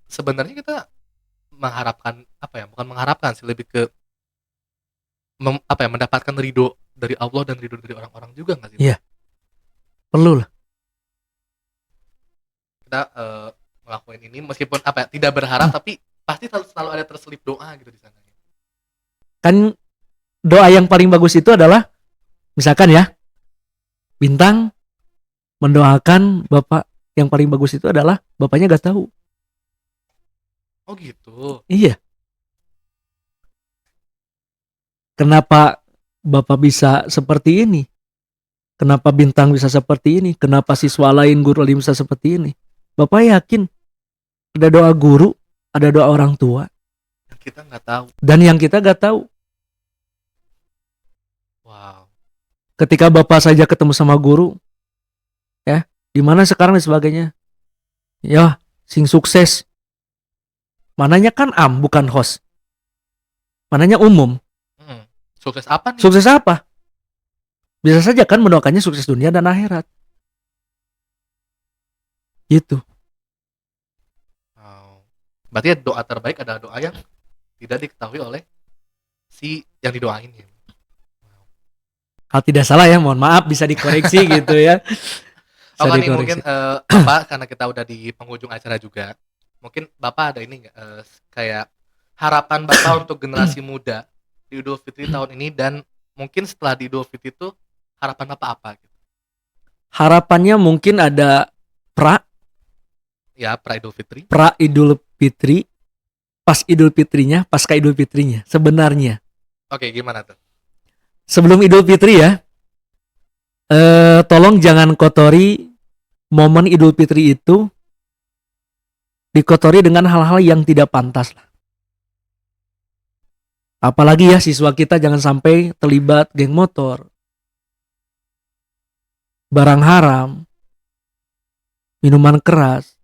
sebenarnya kita mengharapkan bukan mengharapkan sih, lebih ke mendapatkan ridho dari Allah dan ridho dari orang-orang juga nggak sih? Iya. Perlu lah. Kita ngelakuin ini meskipun tidak berharap tapi pasti selalu ada terselip doa gitu di sana. Kan doa yang paling bagus itu adalah misalkan ya, Bintang mendoakan Bapak, yang paling bagus itu adalah Bapaknya gak tahu. Oh gitu. Iya. Kenapa Bapak bisa seperti ini? Kenapa Bintang bisa seperti ini? Kenapa siswa lain, guru lain bisa seperti ini? Bapak yakin ada doa guru, ada doa orang tua, Yang kita nggak tahu. dan yang kita gak tahu. Wow. Ketika Bapak saja ketemu sama guru, ya, di mana sekarang dan sebagainya. Ya, sing sukses. Mananya kan bukan host. Mananya umum. Sukses apa nih? Sukses apa? Bisa saja kan mendoakannya sukses dunia dan akhirat. Gitu. Wow. Berarti doa terbaik adalah doa yang tidak diketahui oleh si yang didoain ya. Hal tidak salah ya, mohon maaf bisa dikoreksi gitu ya. Bisa Oke nih dikoreksi. mungkin Bapak karena kita udah di penghujung acara juga, mungkin Bapak ada ini nggak kayak harapan Bapak untuk generasi muda di Idul Fitri tahun ini, dan mungkin setelah di Idul Fitri itu harapan Bapak apa gitu? Harapannya mungkin ada Ya, pra Idul Fitri. pra Idul Fitri, pas Idul Fitrinya, pasca Idul Fitrinya. Sebenarnya Oke, gimana tuh? sebelum Idul Fitri ya, tolong jangan kotori momen Idul Fitri itu, dikotori dengan hal-hal yang tidak pantas lah. Apalagi ya siswa kita jangan sampai terlibat geng motor, barang haram, minuman keras.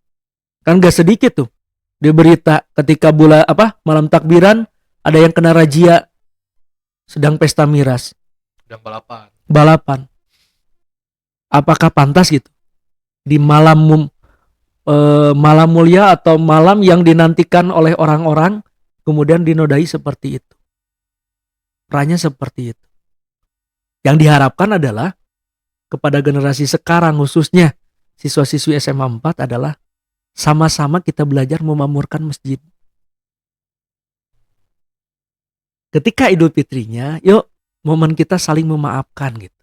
Kan gak sedikit tuh di berita ketika malam takbiran ada yang kena razia sedang pesta miras, Sedang balapan. balapan. Apakah pantas gitu di malam mulia atau malam yang dinantikan oleh orang-orang kemudian dinodai seperti itu? Perannya seperti itu. Yang diharapkan adalah kepada generasi sekarang, khususnya siswa-siswi SMA 4, adalah sama-sama kita belajar memamurkan masjid. Ketika Idul Fitrinya, yuk momen kita saling memaafkan gitu.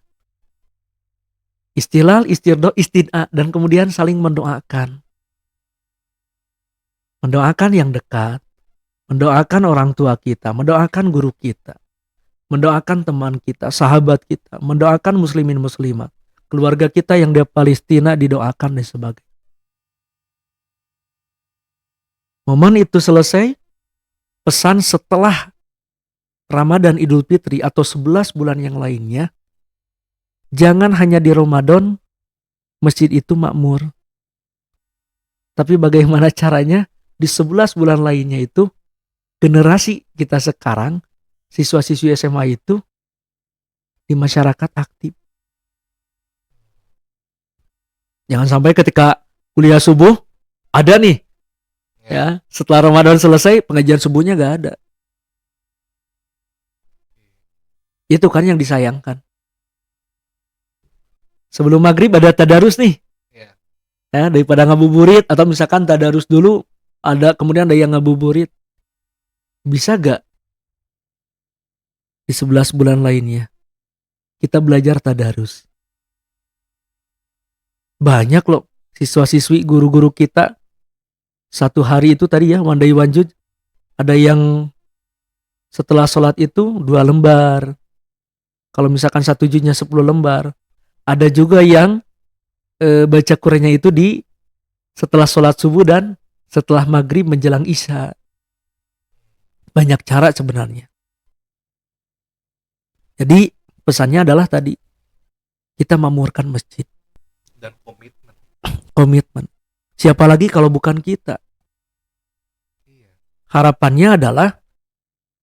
Istilal, istirdo, istin'a, dan kemudian saling mendoakan. Mendoakan yang dekat, mendoakan orang tua kita, mendoakan guru kita, mendoakan teman kita, sahabat kita, mendoakan muslimin muslimat, keluarga kita yang di Palestina didoakan dan sebagainya. Momen itu selesai, pesan setelah Ramadan Idul Fitri atau 11 bulan yang lainnya, jangan hanya di Ramadan masjid itu makmur. Tapi bagaimana caranya di 11 bulan lainnya itu generasi kita sekarang, siswa-siswi SMA itu di masyarakat aktif. Jangan sampai ketika kuliah subuh ada nih, ya setelah Ramadan selesai pengajian subuhnya gak ada. Itu kan yang disayangkan. Sebelum maghrib ada tadarus nih, ya, daripada ngabuburit, atau misalkan tadarus dulu ada kemudian ada yang ngabuburit. Bisa gak di 11 bulan lainnya kita belajar tadarus? Banyak loh siswa-siswi, guru-guru kita satu hari itu tadi ya wandai wanjud, ada yang setelah sholat itu 2 lembar. Kalau misalkan 1 juznya 10 lembar. Ada juga yang baca Qur'annya itu di setelah sholat subuh dan setelah maghrib menjelang isya. Banyak cara sebenarnya. Jadi pesannya adalah tadi, kita memamurkan masjid. Dan komitmen. Komitmen. Siapa lagi kalau bukan kita? Harapannya adalah,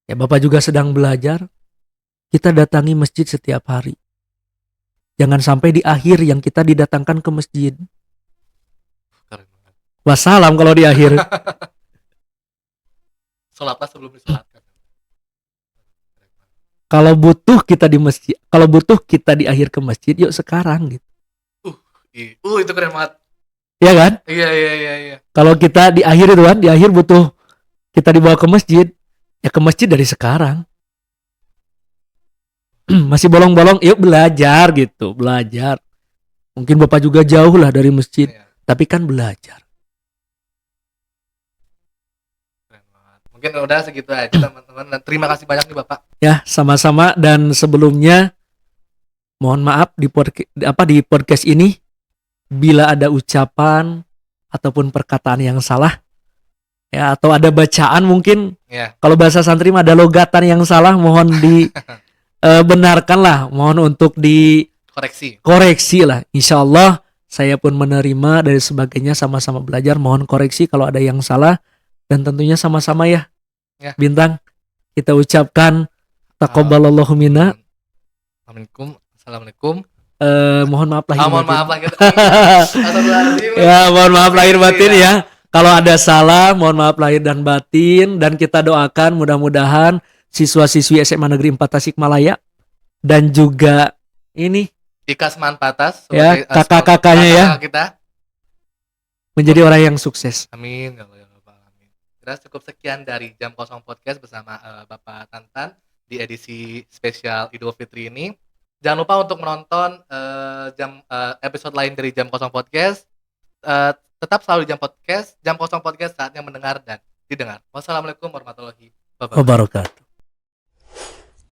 ya Bapak juga sedang belajar, kita datangi masjid setiap hari. Jangan sampai di akhir yang kita didatangkan ke masjid. Keren banget. Wassalam kalau di akhir. Sholatlah sebelum disolatkan. Kalau butuh kita di masjid, kalau butuh kita di akhir ke masjid, yuk sekarang gitu. Itu keren banget. Iya kan? Iya. Kalau kita di akhir itu kan, di akhir butuh kita dibawa ke masjid, ya ke masjid dari sekarang. Masih bolong-bolong, yuk belajar gitu, belajar. Mungkin Bapak juga jauh lah dari masjid, tapi kan belajar. Keren banget. Mungkin udah segitu aja teman-teman. Dan terima kasih banyak nih Bapak. Ya, sama-sama. Dan sebelumnya mohon maaf di podcast ini bila ada ucapan ataupun perkataan yang salah ya, atau ada bacaan mungkin Ya. kalau bahasa santri mah ada logatan yang salah, mohon dibenarkan lah, mohon untuk dikoreksi lah. Insya Allah saya pun menerima dari sebagainya, sama-sama belajar. Mohon koreksi kalau ada yang salah, dan tentunya sama-sama ya, Ya. Bintang, kita ucapkan taqabbalallahu minna. Assalamualaikum. Mohon maaf lahir Mohon batin. maaf lahir batin. Ya, mohon maaf lahir batin ya. Kalau ada salah, mohon maaf lahir dan batin. Dan kita doakan mudah-mudahan siswa-siswi SMA Negeri 4 Tasikmalaya dan juga ini Ikas Manpatas ya, kakak-kakaknya ya, kita menjadi orang yang sukses. Amin. Ya Allah, ya Rabbal Alamin. Kira cukup sekian dari Jam Kosong Podcast bersama Bapak Tantan di edisi spesial Idul Fitri ini. Jangan lupa untuk menonton episode lain dari Jam Kosong Podcast. Tetap selalu di Jam Kosong Podcast, saatnya mendengar dan didengar. Wassalamualaikum warahmatullahi wabarakatuh.